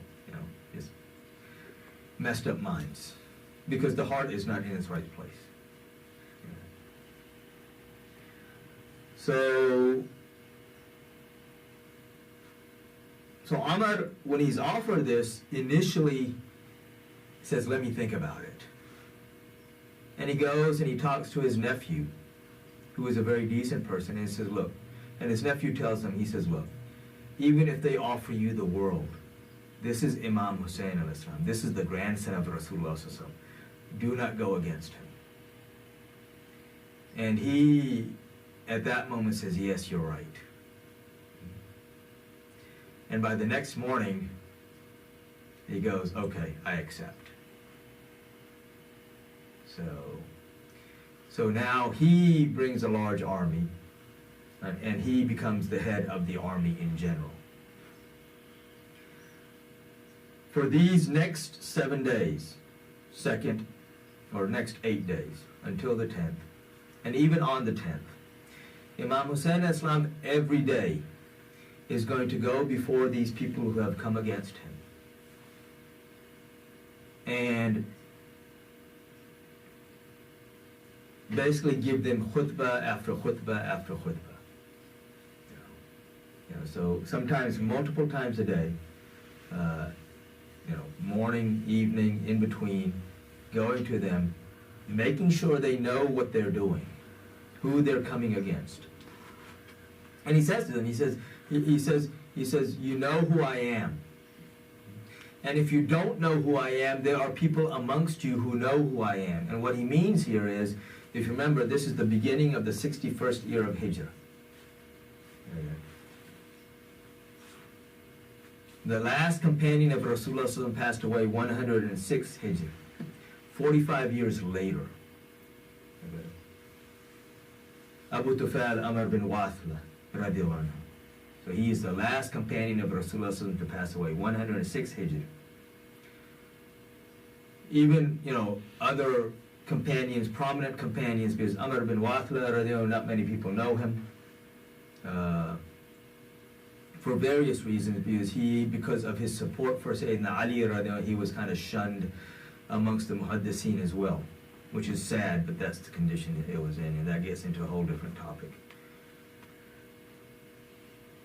A: just messed up minds. Because the heart is not in its right place. So Amr, when he's offered this, initially says, let me think about it. And he goes and he talks to his nephew, who is a very decent person, and he says, look, and his nephew tells him, he says, look, even if they offer you the world, this is Imam Husain al-Islam, this is the grandson of Rasulullah sallallahu alaihi wasallam. Do not go against him. And he, at that moment, says, yes, you're right. And by the next morning, he goes, okay, I accept. So now he brings a large army, and he becomes the head of the army in general. For these next 7 days, next 8 days, until the 10th, and even on the 10th, Imam Husain Islam every day is going to go before these people who have come against him and basically give them khutbah after khutbah after khutbah. So sometimes multiple times a day, morning, evening, in between, going to them, making sure they know what they're doing, who they're coming against. And he says to them, he says, you know who I am. And if you don't know who I am, there are people amongst you who know who I am. And what he means here is, if you remember, this is the beginning of the 61st year of Hijrah. The last companion of Rasulullah passed away 106 Hijrah, 45 years later. Abu Tufail Amr bin Wathla, radiallahu anhu. So he is the last companion of Rasulullah to pass away, 106 Hijrah. Even, other companions, prominent companions, because Amr bin Wathla, radiallahu anhu, not many people know him. For various reasons, because of his support for Sayyidina Ali, radiallahu anhu, he was kind of shunned amongst the muhaddiseen as well, which is sad, but that's the condition that it was in, and that gets into a whole different topic.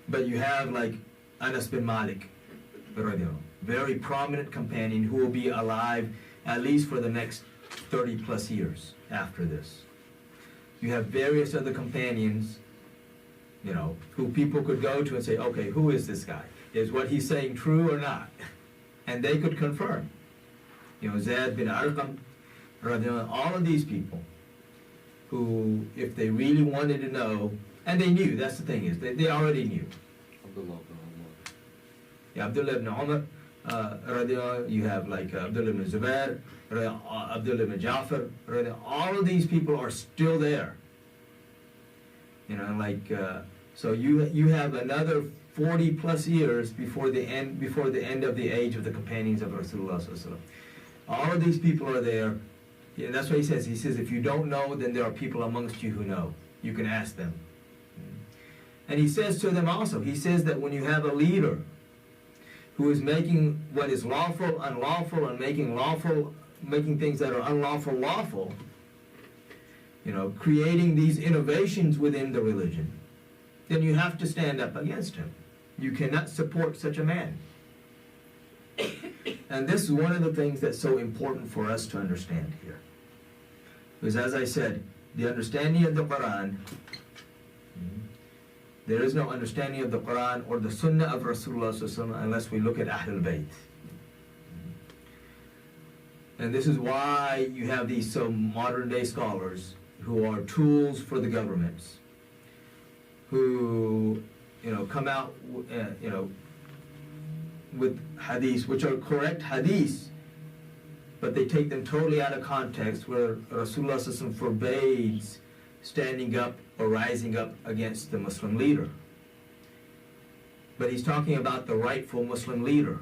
A: But you have like Anas bin Malik, very prominent companion who will be alive at least for the next 30 plus years after this. You have various other companions, who people could go to and say, okay, who is this guy? Is what he's saying true or not? And they could confirm. Zayd bin Arqam, all of these people who, if they really wanted to know, and they knew, that's the thing is, they already knew. Abdullah ibn Umar, you have like Abdullah ibn Zubair, Abdullah ibn Ja'far, all of these people are still there. So you have another 40 plus years before the end of the age of the companions of Rasulullah. All of these people are there. And that's what he says. He says, if you don't know, then there are people amongst you who know. You can ask them. And he says to them also, he says that when you have a leader who is making what is lawful unlawful and making things that are unlawful lawful, creating these innovations within the religion, then you have to stand up against him. You cannot support such a man. And this is one of the things that's so important for us to understand here. Because as I said, the understanding of the Quran, there is no understanding of the Quran or the Sunnah of Rasulullah unless we look at Ahlul Bayt. And this is why you have these modern day scholars who are tools for the governments, who come out with hadiths which are correct hadiths, but they take them totally out of context, where Rasulullah forbids standing up or rising up against the Muslim leader. But he's talking about the rightful Muslim leader.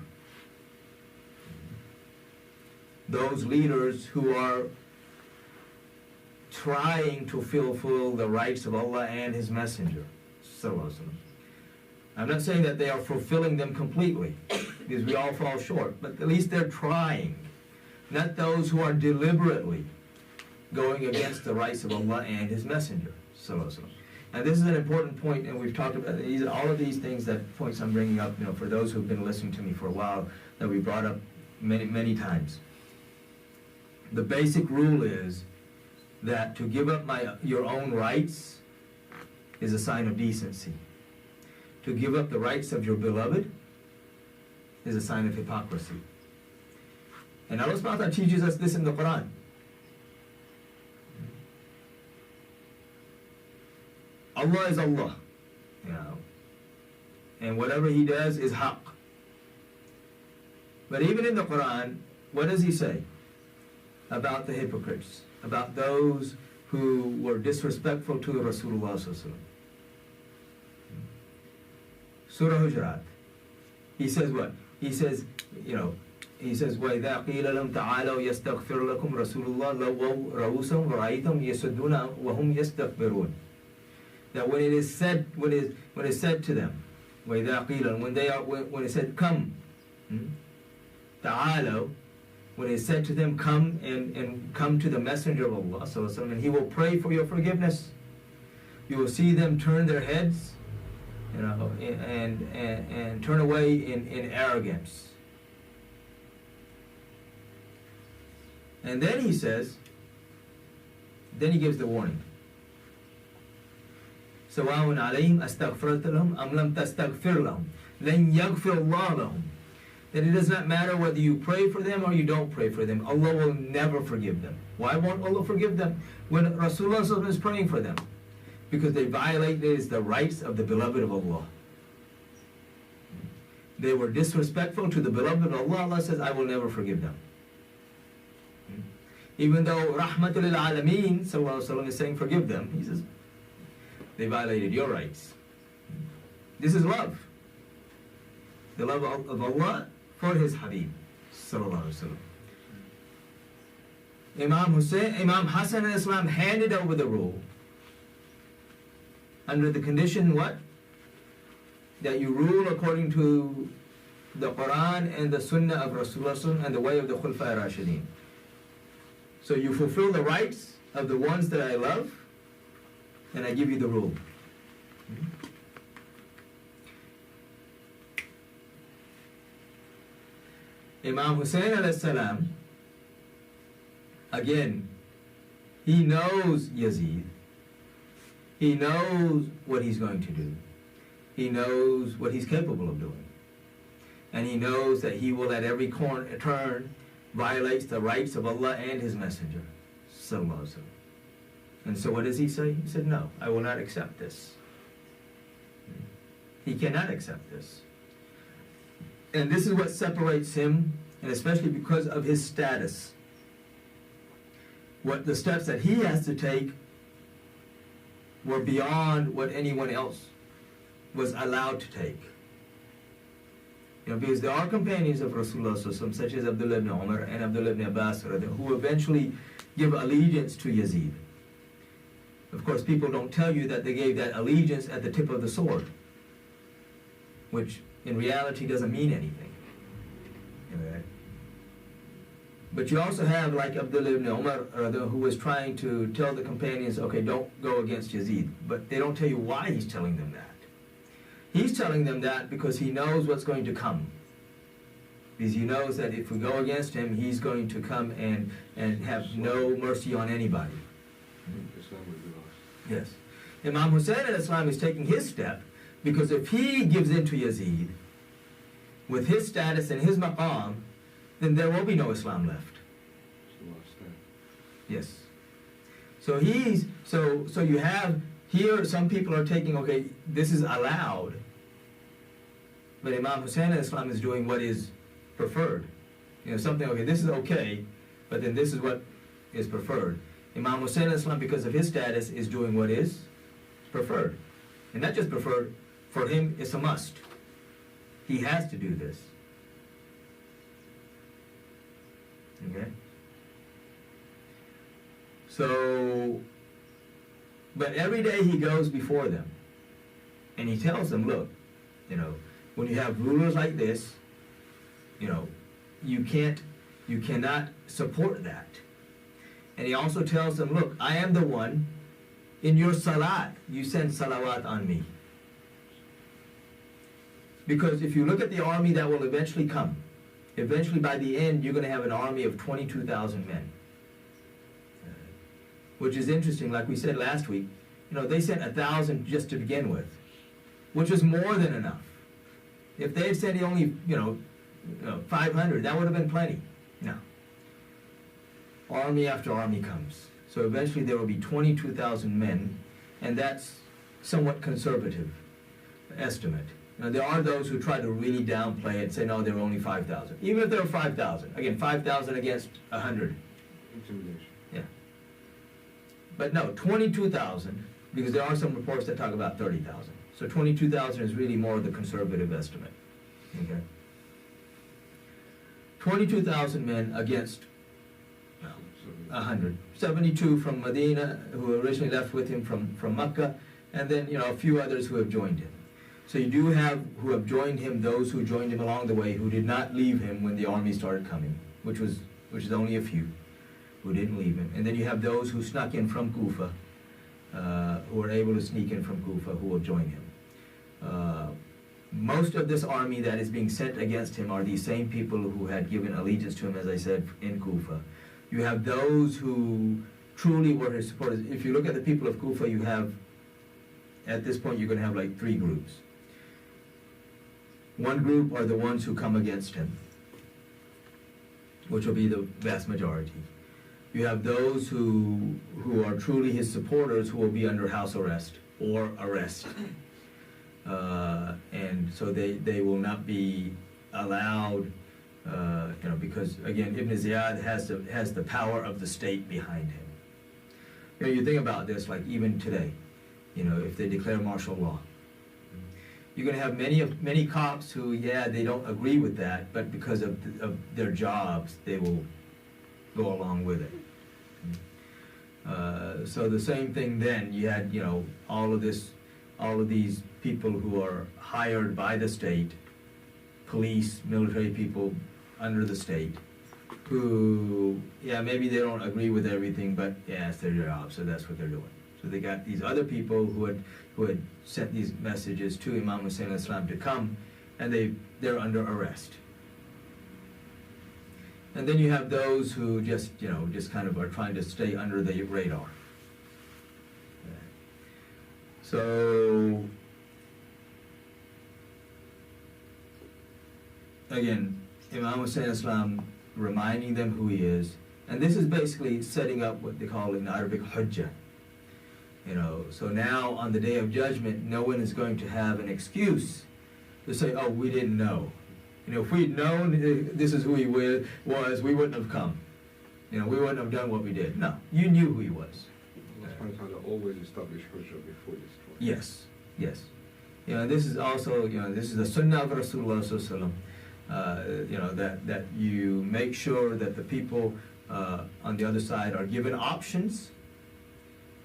A: Those leaders who are trying to fulfill the rights of Allah and His Messenger. I'm not saying that they are fulfilling them completely, because we all fall short, but at least they're trying. Not those who are deliberately going against the rights of Allah and His Messenger. And this is an important point, and we've talked about all of these things, points I'm bringing up, for those who've been listening to me for a while, that we brought up many, many times. The basic rule is that to give up your own rights is a sign of decency. To give up the rights of your beloved is a sign of hypocrisy. And Allah subhanahu wa ta'ala teaches us this in the Quran. Allah is Allah. And whatever He does is haqq. But even in the Quran, what does He say about the hypocrites? about those who were disrespectful to Rasulullah sallallahu alaihi wasallam. Surah Hujurat. He says what? He says, وَإِذَا قِيلَ لَهُمْ تَعَالَوْا يَسْتَغْفِرْ لَكُمْ رَسُولُ اللَّهِ لَوَّوْا رَؤُوسَهُمْ وَرَأَيْتَهُمْ يَصُدُّونَ وَهُمْ يَسْتَكْبِرُونَ. That when it is said to them, وَإِذَا قِيلَ, when it said, come, تَعَالَوْا, when it said to them, come and come to the Messenger of Allah sallallahu alaihi wasallam, and he will pray for your forgiveness, you will see them turn their heads, and turn away in arrogance. And then he says, then he gives the warning. سواء عليهم أستغفرت لهم أم لم تستغفر لهم لن يغفر الله لهم. That it does not matter whether you pray for them or you don't pray for them. Allah will never forgive them. Why won't Allah forgive them when Rasulullah is praying for them? Because they violated the rights of the beloved of Allah. They were disrespectful to the beloved of Allah. Allah says, I will never forgive them. Even though Rahmatul lil Alameen sallallahu alaihi wasallam is saying forgive them, he says they violated your rights. This is love. The love of Allah for his Habib sallallahu alaihi wasallam. Imam Hassan and Islam handed over the rule under the condition what? That you rule according to the Quran and the Sunnah of Rasulullah and the way of the Khulafai Rashidin. So you fulfill the rights of the ones that I love, and I give you the rule. Imam Husain alayhi salam, again, he knows Yazid. He knows what he's going to do. He knows what he's capable of doing. And he knows that he will at every turn violates the rights of Allah and his Messenger. And so what does he say? He said, no, I will not accept this. He cannot accept this. And this is what separates him, and especially because of his status. What the steps that he has to take were beyond what anyone else was allowed to take. Because there are companions of Rasulullah such as Abdullah ibn Umar and Abdullah ibn Abbas who eventually give allegiance to Yazid. Of course, people don't tell you that they gave that allegiance at the tip of the sword, which in reality doesn't mean anything. But you also have like Abdullah ibn Umar who was trying to tell the companions, okay, don't go against Yazid. But they don't tell you why he's telling them that. He's telling them that because he knows what's going to come. Because he knows that if we go against him, he's going to come and have no mercy on anybody. Yes. Imam Husain al-Islam is taking his step because if he gives in to Yazid with his status and his maqam, then there will be no Islam left. Yes. So you have here some people are taking, okay, this is allowed, but Imam Husain al-Islam is doing what is preferred. Something, okay, this is okay, but then this is what is preferred. Imam Husain al-Islam, because of his status, is doing what is preferred. And not just preferred, for him it's a must. He has to do this. Okay? So, but every day he goes before them and he tells them, look, when you have rulers like this, you cannot support that. And he also tells them, look, I am the one, in your salat, you send salawat on me. Because if you look at the army that will eventually come, eventually by the end, you're going to have an army of 22,000 men. Which is interesting, like we said last week, they sent 1,000 just to begin with, which was more than enough. If they had sent only, 500, that would have been plenty. No. Army after army comes. So eventually there will be 22,000 men, and that's somewhat conservative estimate. Now there are those who try to really downplay it and say, no, there are only 5,000. Even if there are 5,000, again, 5,000 against 100.
B: Intimidation.
A: Yeah.
C: but no, 22,000, because there are some reports that talk about 30,000. So 22,000 is really more the conservative estimate. Okay. 22,000 men against 100. 72 from Medina, who originally left with him from Mecca, and then, a few others who have joined him. So you do have who have joined him, those who joined him along the way, who did not leave him when the army started coming, which is only a few who didn't leave him. And then you have those who snuck in from Kufa, who were able to sneak in from Kufa, who will join him. Most of this army that is being sent against him are these same people who had given allegiance to him, as I said, in Kufa. You have those who truly were his supporters. If you look at the people of Kufa, you have, at this point, you're going to have like 3 groups. One group are the ones who come against him, which will be the vast majority. You have those who are truly his supporters, who will be under house arrest or arrest. And so they will not be allowed, because again, Ibn Ziyad has the power of the state behind him. You think about this, like even today, if they declare martial law, you're going to have many cops who, they don't agree with that, but because of their jobs, they will go along with it. So the same thing then, you had, all of these people who are hired by the state, police, military people under the state, who, maybe they don't agree with everything, but it's their job, so that's what they're doing. So they got these other people who had sent these messages to Imam Husain al-Islam to come, and they're under arrest. And then you have those who just kind of are trying to stay under the radar. So, again, Imam Husain al-Islam reminding them who he is, and this is basically setting up what they call in Arabic hujjah. So now on the day of judgment, no one is going to have an excuse to say, oh, we didn't know. If we'd known this is who he was, we wouldn't have come. We wouldn't have done what we did. No, you knew who he was.
B: Allah always establish hujjah before this trial.
C: Yes. This is also, this is the sunnah of Rasulullah sallallahu alaihi wasallam, that you make sure that the people on the other side are given options,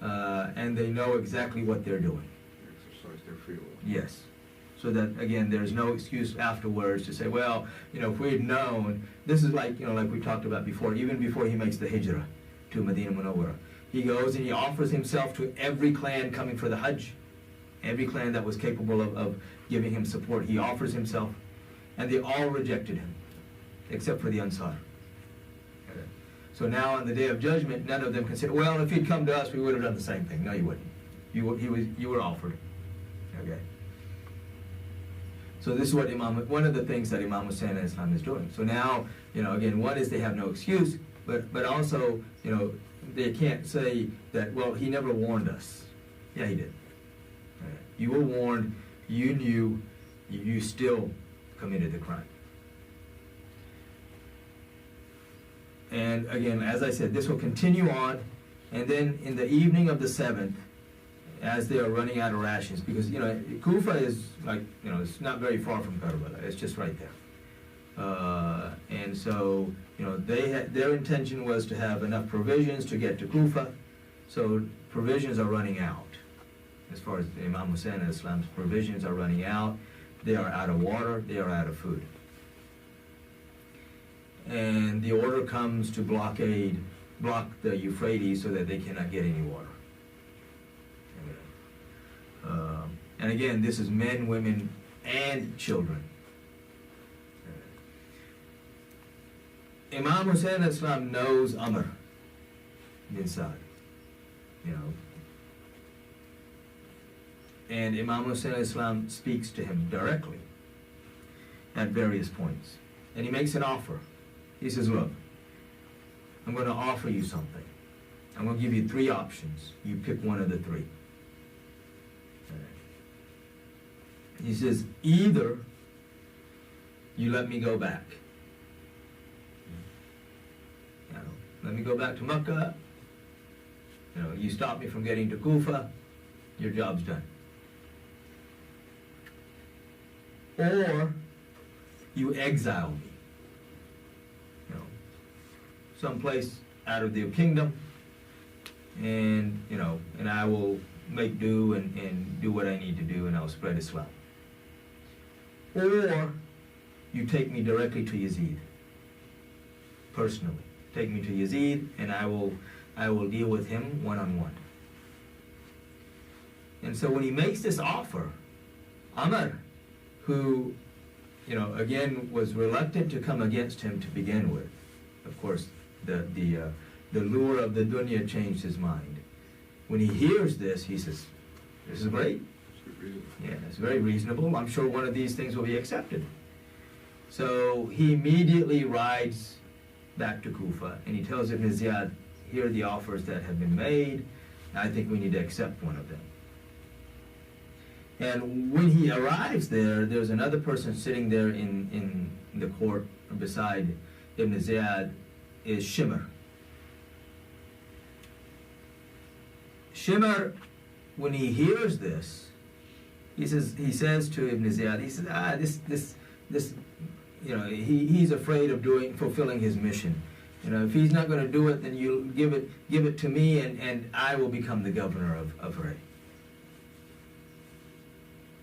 C: and they know exactly what they're doing.
B: Exercise their free will.
C: Yes. So that, again, there's no excuse afterwards to say, well, if we had known, this is like, like we talked about before, even before he makes the hijrah to Medina Munawwara. He goes and he offers himself to every clan coming for the Hajj, every clan that was capable of giving him support. He offers himself, and they all rejected him, except for the Ansar. So now on the day of judgment, none of them can say, well, if he'd come to us, we would have done the same thing. No, you wouldn't. You were offered. Okay. So this is what one of the things that Imam Husain al-Islam is doing. So now, again, one is they have no excuse, but also, they can't say that, well, he never warned us. Yeah, he did. You were warned, you knew, you still committed the crime. And again, as I said, this will continue on, and then in the evening of the 7th, as they are running out of rations, because, Kufa is like, it's not very far from Karbala, it's just right there. And so, their intention was to have enough provisions to get to Kufa, so provisions are running out. As far as Imam Husain al-Islam's provisions are running out, they are out of water, they are out of food. And the order comes to block the Euphrates so that they cannot get any water. And again, this is men, women, and children. Imam Husain al-Islam knows Amr bin Sa'd, and Imam Husain al-Islam speaks to him directly at various points. And he makes an offer. He says, look, I'm going to offer you something. I'm going to give you 3 options. You pick one of the 3. He says, either you let me go back. Let me go back to Mecca, You stop me from getting to Kufa, your job's done. Or you exile me, someplace out of the kingdom, and I will make do and do what I need to do, and I'll spread Islam. Or you take me directly to Yazid, personally. Take me to Yazid, and I will deal with him one-on-one. And so when he makes this offer, Amr, who, again, was reluctant to come against him to begin with, of course, the lure of the dunya changed his mind. When he hears this, he says, this is great. Yeah, it's very reasonable. I'm sure one of these things will be accepted. So he immediately rides back to Kufa, and he tells Ibn Ziyad, here are the offers that have been made. I think we need to accept one of them. And when he arrives there, there's another person sitting there in the court beside Ibn Ziyad, is Shimr. Shimr, when he hears this, he says to Ibn Ziyad, he says, he's afraid of fulfilling his mission. If he's not going to do it, then you give it to me, and I will become the governor of Ray.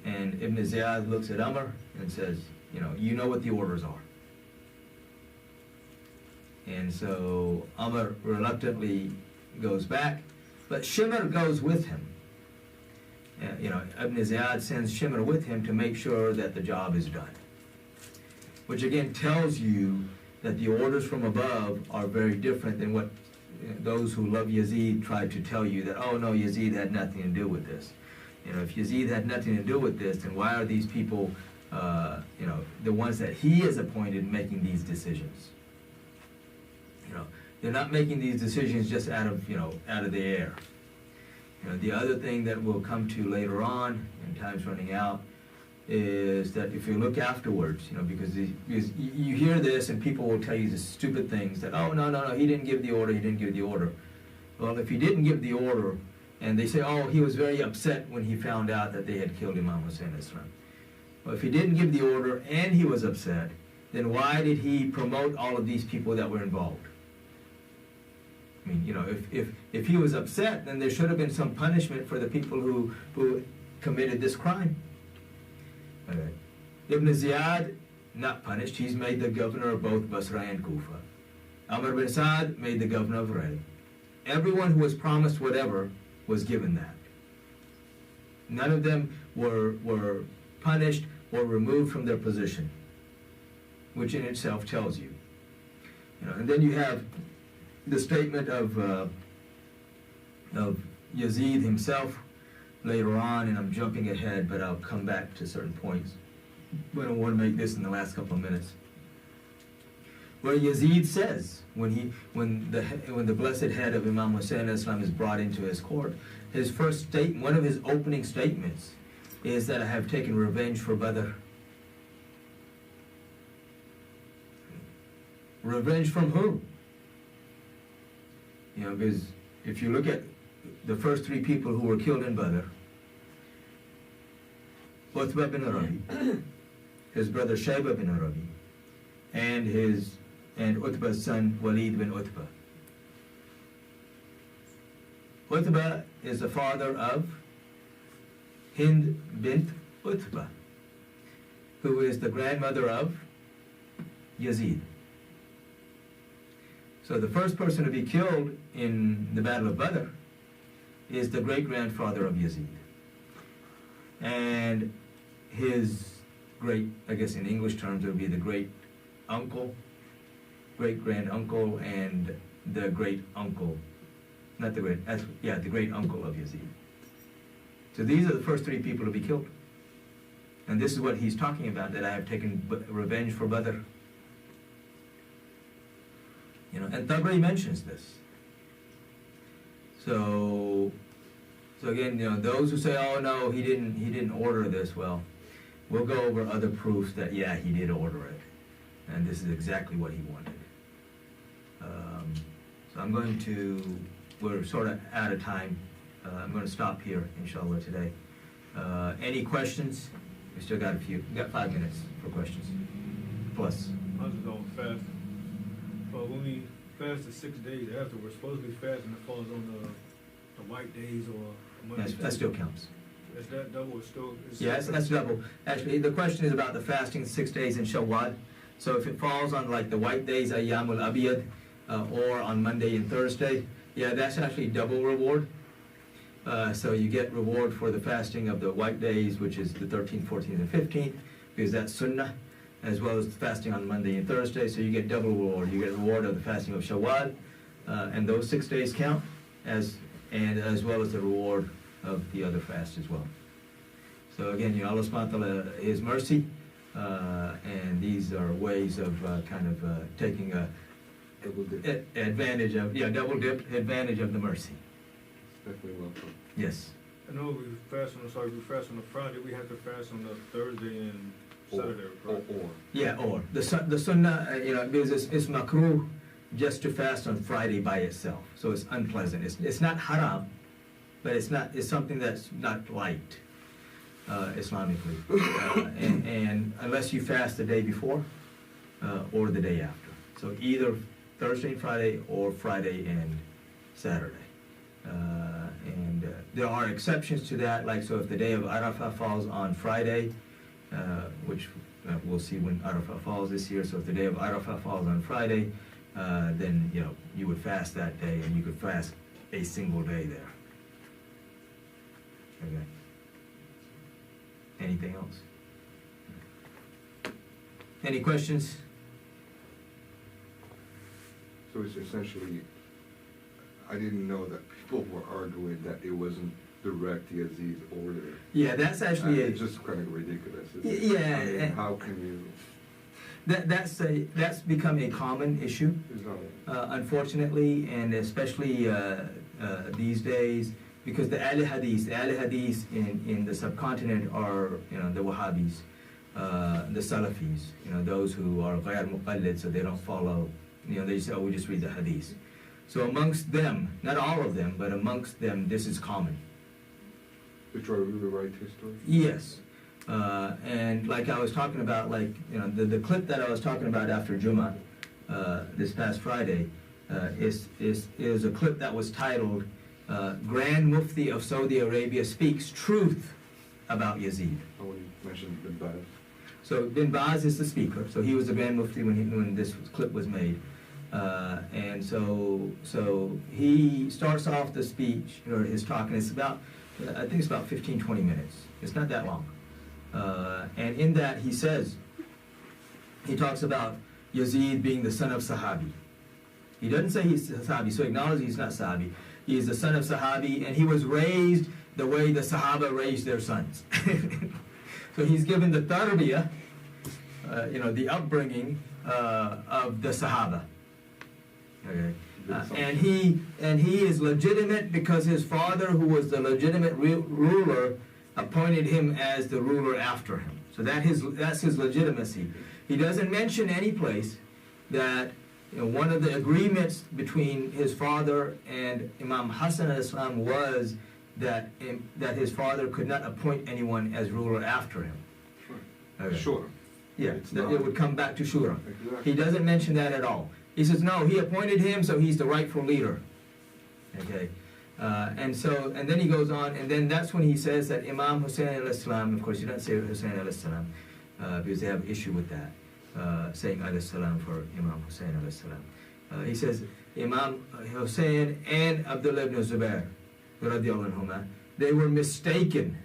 C: And Ibn Ziyad looks at Amr and says, you know what the orders are. And so Amr reluctantly goes back, but Shimr goes with him. Ibn Ziyad sends Shimr with him to make sure that the job is done. Which again tells you that the orders from above are very different than what those who love Yazid tried to tell you, that, oh no, Yazid had nothing to do with this. If Yazid had nothing to do with this, then why are these people, the ones that he has appointed, making these decisions? They're not making these decisions just out of the air. The other thing that we'll come to later on, and time's running out, is that if you look afterwards, because you hear this and people will tell you the stupid things that, oh, no, he didn't give the order. Well, if he didn't give the order, and they say, oh, he was very upset when he found out that they had killed Imam Husain Islam. Well, if he didn't give the order and he was upset, then why did he promote all of these people that were involved? I mean, if he was upset, then there should have been some punishment for the people who committed this crime. Ibn Ziyad, not punished. He's made the governor of both Basra and Kufa. Amr bin Saad made the governor of Ray. Everyone who was promised whatever was given that. None of them were punished or removed from their position, which in itself tells you. And then you have the statement of Yazid himself later on, and I'm jumping ahead, but I'll come back to certain points. But I want to make this in the last couple of minutes. Where Yazid says, when the blessed head of Imam Husain Islam is brought into his court, his first statement, one of his opening statements, is that I have taken revenge for Badr. Revenge from who? Because if you look at the first three people who were killed in Badr, Utbah bin Arabi, his brother Shayba bin Arabi, and Utbah's son Walid bin Utbah. Utbah is the father of Hind bint Utbah, who is the grandmother of Yazid. So the first person to be killed in the Battle of Badr is the great-grandfather of Yazid. And his great, I guess in English terms, it would be the great-uncle, great-grand-uncle, and the great-uncle, not the great, the great-uncle of Yazid. So these are the first three people to be killed. And this is what he's talking about, that I have taken revenge for Badr. And Tabari mentions this. So again, those who say, oh no, he didn't order this, well, we'll go over other proofs that, yeah, he did order it. And this is exactly what he wanted. So I'm going to we're sort of out of time. I'm going to stop here, inshallah, today. Any questions? We still got we got 5 minutes for questions. Plus.
D: I was just on fasting. But when we fast the 6 days after, we're supposed to be fasting that falls on the white days or Monday.
C: That still counts.
D: Is that double or still?
C: Yes, that's double. Actually, the question is about the fasting 6 days in Shawwal. So if it falls on like the white days, Ayyamul Abiyad, or on Monday and Thursday, yeah, that's actually double reward. So you get reward for the fasting of the white days, which is the 13th, 14th, and 15th, because that's Sunnah, as well as the fasting on Monday and Thursday. So you get double reward. You get reward of the fasting of Shawwal, and those 6 days count, as well as the reward of the other fast as well. So again, you know, Allah subhanahu wa ta'ala, His mercy, and these are ways of taking
B: Double dip.
C: advantage of, double dip advantage of the mercy.
B: Definitely welcome.
C: Yes.
D: I know we fast on the Friday, we have to fast on the Thursday and Saturday, right?
B: Or.
C: Yeah, or the sunnah, because it's makruh just to fast on Friday by itself, so it's unpleasant. It's not haram, but it's something that's not liked Islamically, and unless you fast the day before or the day after. So either Thursday and Friday or Friday and Saturday. And there are exceptions to that, like so if the day of Arafah falls on Friday, which we'll see when Arafah falls this year, so if the day of Arafah falls on Friday, then you would fast that day, and you could fast a single day there. Okay. Anything else? Any questions?
B: So it's essentially, I didn't know that people were arguing that it wasn't direct Yazid order.
C: Yeah, that's actually
B: It's just kind of ridiculous.
C: Yeah.
B: I mean, how can you?
C: That's become a common issue,
B: Is that
C: unfortunately, and especially these days, because the Ahl Hadith in the subcontinent are the Wahhabis, the Salafis, those who are Ghayr Muqallid, so they don't follow. They say, we just read the Hadith. So amongst them, not all of them, but amongst them, this is common.
B: to try to rewrite history?
C: Yes. And like I was talking about, the clip that I was talking about after Jummah this past Friday is a clip that was titled Grand Mufti of Saudi Arabia Speaks Truth About Yazid.
B: I want to mention Bin Baz.
C: So Bin Baz is the speaker. So he was the Grand Mufti when this clip was made. And so he starts off the speech, or his talk, and it's about, I think it's about 15, 20 minutes. It's not that long. And in that he talks about Yazid being the son of Sahabi. He doesn't say he's Sahabi, so he acknowledges he's not Sahabi. He is the son of Sahabi, and he was raised the way the Sahaba raised their sons. So he's given the tarbiyah, the upbringing of the Sahaba. Okay. And he is legitimate because his father, who was the legitimate ruler, appointed him as the ruler after him. So that's his legitimacy. He doesn't mention any place that one of the agreements between his father and Imam Hassan al-Islam was that his father could not appoint anyone as ruler after him.
B: Sure.
C: Okay.
B: Sure.
C: Yeah, that it would come back to Shura.
B: Exactly.
C: He doesn't mention that at all. He says, no, he appointed him, so he's the rightful leader. Okay. And then he goes on, and then that's when he says that Imam Husain al-Islam, of course, you don't say Husain al-Islam, because they have issue with that, saying al-Islam for Imam Husain al-Islam. He says, Imam Husain and Abdullah ibn Zubair, radiallahu anhuma, they were mistaken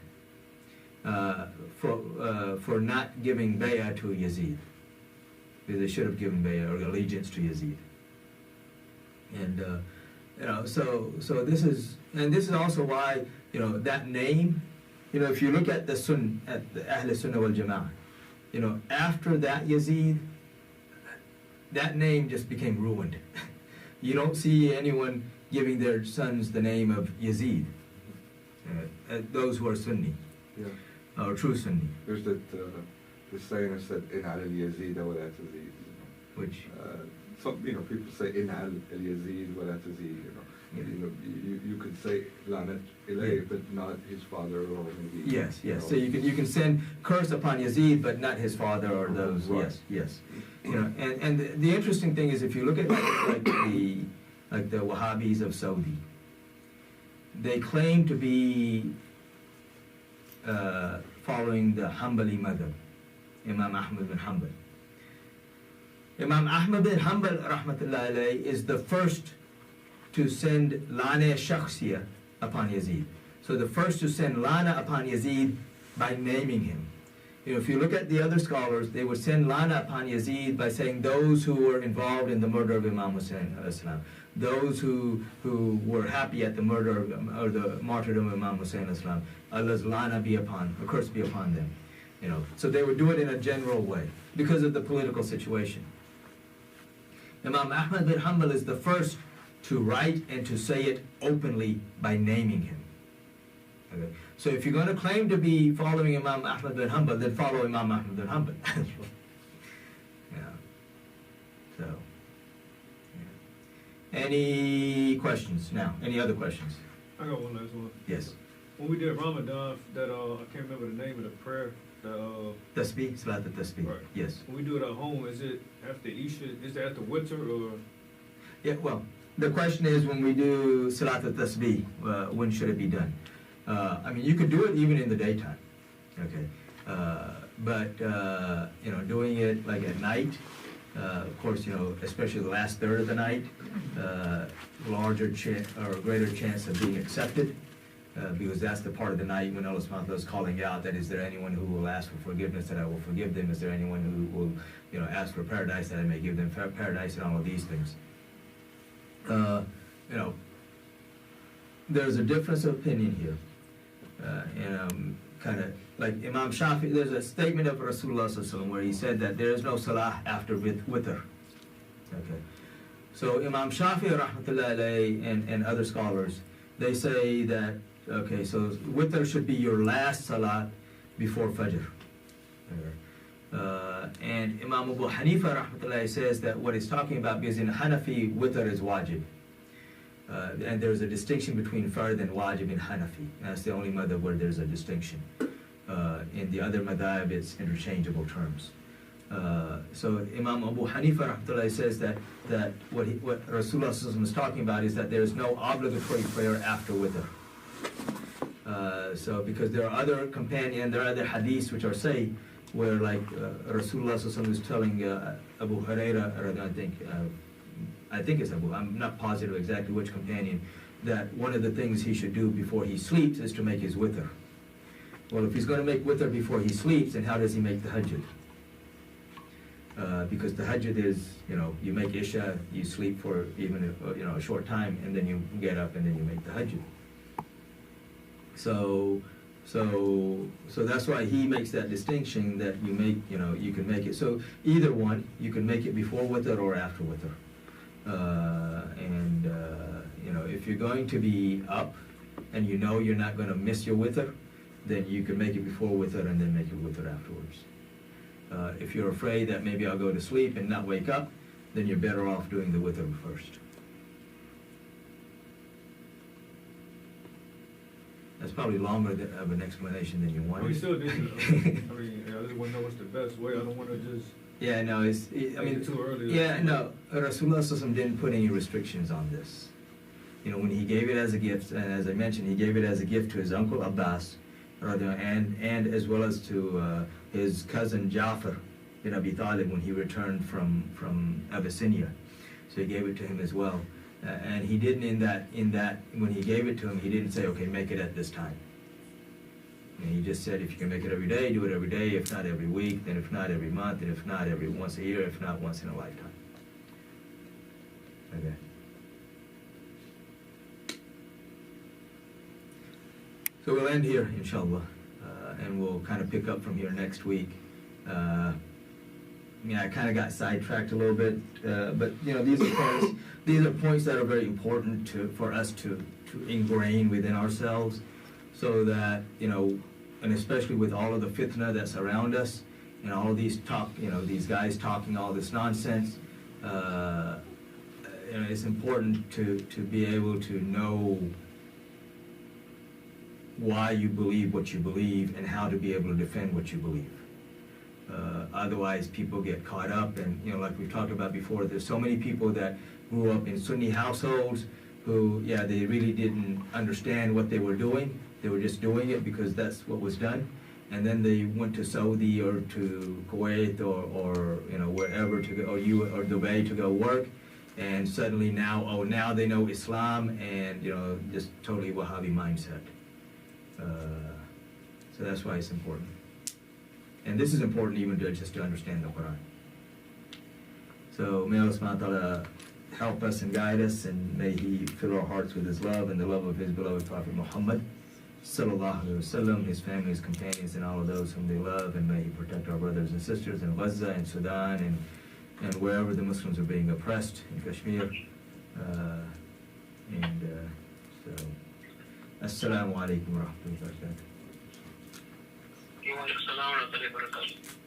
C: for not giving bay'ah to Yazid. Because they should have given bay'ah or allegiance to Yazid. And so this is also why that name, if you look at the Ahl Sunnah wal Jama'ah, after that Yazid, that name just became ruined. You don't see anyone giving their sons the name of Yazid. Those who are Sunni,
B: Yeah.
C: or true Sunni.
B: There's that the saying is that in al Yazid wa la tazid.
C: Which
B: Some people say in al Yazid wa la tazid.
C: Yeah.
B: could say Lanet Ilay, but not his father or maybe.
C: Yes, yes.
B: know.
C: So you can send curse upon Yazid, but not his father or those.
B: Right.
C: Yes, yes. You know, and the interesting thing is, if you look at like the Wahhabis of Saudi, they claim to be following the Hanbali madhab, Imam Ahmad bin Hanbal. Imam Ahmad bin Hanbal, rahmatullahi alayhi, is the first to send Lana Shakhsiya upon Yazid. So the first to send Lana upon Yazid by naming him. You know, if you look at the other scholars, they would send Lana upon Yazid by saying those who were involved in the murder of Imam Husain, those who were happy at the murder or the martyrdom of Imam Husain, Allah's Lana be upon, a curse be upon them. You know, so they would do it in a general way because of the political situation. Imam Ahmad bin Hanbal is the first to write and to say it openly by naming him. Okay. So if you're going to claim to be following Imam Ahmad bin Hanbal, then follow Imam Ahmad bin Hanbal. Yeah. So, yeah. Any questions now? Any other questions?
D: I got one last one.
C: Yes.
D: When we did Ramadan, that I can't remember the name of the prayer.
C: Tasbih, Salat al-Tasbih.
D: Right.
C: Yes.
D: When we do it at home, is it after Isha? Is it after Witr or?
C: Yeah, well, the question is when we do Salat al-Tasbih, when should it be done? I mean, you could do it even in the daytime, okay? But you know, doing it like at night, of course, you know, especially the last third of the night, larger chance or greater chance of being accepted, because that's the part of the night when Allah subhanahu wa ta'ala is calling out that is there anyone who will ask for forgiveness that I will forgive them? Is there anyone who will, you know, ask for paradise that I may give them paradise, and all of these things? You know, there's a difference of opinion here. And kind of like Imam Shafi, there's a statement of Rasulullah sallallahu alaihi wasallam where he said that there is no salah after witr. Okay, so Imam Shafi rahmatullahi alayhi and other scholars, they say that okay, so witr should be your last salat before fajr. And Imam Abu Hanifa rahmatullahi says that what he's talking about, because in Hanafi witr is wajib. And there's a distinction between fard and wajib in Hanafi. That's the only madhab where there's a distinction. In the other madhab, it's interchangeable terms. So Imam Abu Hanifa rahmatullahi says that what Rasulullah sallallahu is talking about is that there's no obligatory prayer after witr. So because there are other companions, there are other hadiths which are say where like Rasulullah sallallahu is telling Abu Huraira, I think it's Abu, I'm not positive exactly which companion, that one of the things he should do before he sleeps is to make his witr. Well, if he's going to make witr before he sleeps, then how does he make the tahajjud? Because the tahajjud is, you know, you make isha, you sleep for even a short time, and then you get up and then you make the tahajjud. So that's why he makes that distinction that you make, you know, you can make it. So either one, you can make it before witr or after witr. You know, if you're going to be up and you know you're not going to miss your witr, then you can make it before witr and then make your witr afterwards. If you're afraid that maybe I'll go to sleep and not wake up, then you're better off doing the witr first. That's probably longer of an explanation than you wanted.
D: We still do. I mean, I just want to know what's the best way. I don't want to just.
C: Yeah, no, I mean,
D: too early.
C: Yeah, no, Rasulullah sallallahu didn't put any restrictions on this. You know, when he gave it as a gift, and as I mentioned, he gave it as a gift to his uncle Abbas, and as well as to his cousin Ja'far bin Abi Talib when he returned from Abyssinia. So he gave it to him as well. And he didn't in that when he gave it to him, he didn't say, okay, make it at this time. And he just said, if you can make it every day, do it every day. If not every week, then if not every month, and if not every once a year, if not once in a lifetime. Okay. So we'll end here, inshallah, and we'll kind of pick up from here next week. Yeah, I kind of got sidetracked a little bit, but you know, these are points that are very important for us to ingrain within ourselves, so that, you know, and especially with all of the fitna that's around us, and all of these these guys talking all this nonsense, you know, it's important to be able to know why you believe what you believe and how to be able to defend what you believe. Otherwise, people get caught up, and like we've talked about before, there's so many people that grew up in Sunni households who, they really didn't understand what they were doing. They were just doing it because that's what was done. And then they went to Saudi or to Kuwait or wherever to go, or Dubai to go work, and suddenly now they know Islam, and just totally Wahhabi mindset. So that's why it's important. And this is important even just to understand the Quran. So may Allah subhanahu wa ta'ala help us and guide us, and may He fill our hearts with His love and the love of His beloved Prophet Muhammad sallallahu alaihi wasallam, his family, his companions, and all of those whom they love, and may He protect our brothers and sisters in Gaza and Sudan and wherever the Muslims are being oppressed, in Kashmir. So, Assalamu alaikum wa rahmatullahi wa barakatuh.
E: Wa alaikum assalam wa rahmatullahi wa barakatuh.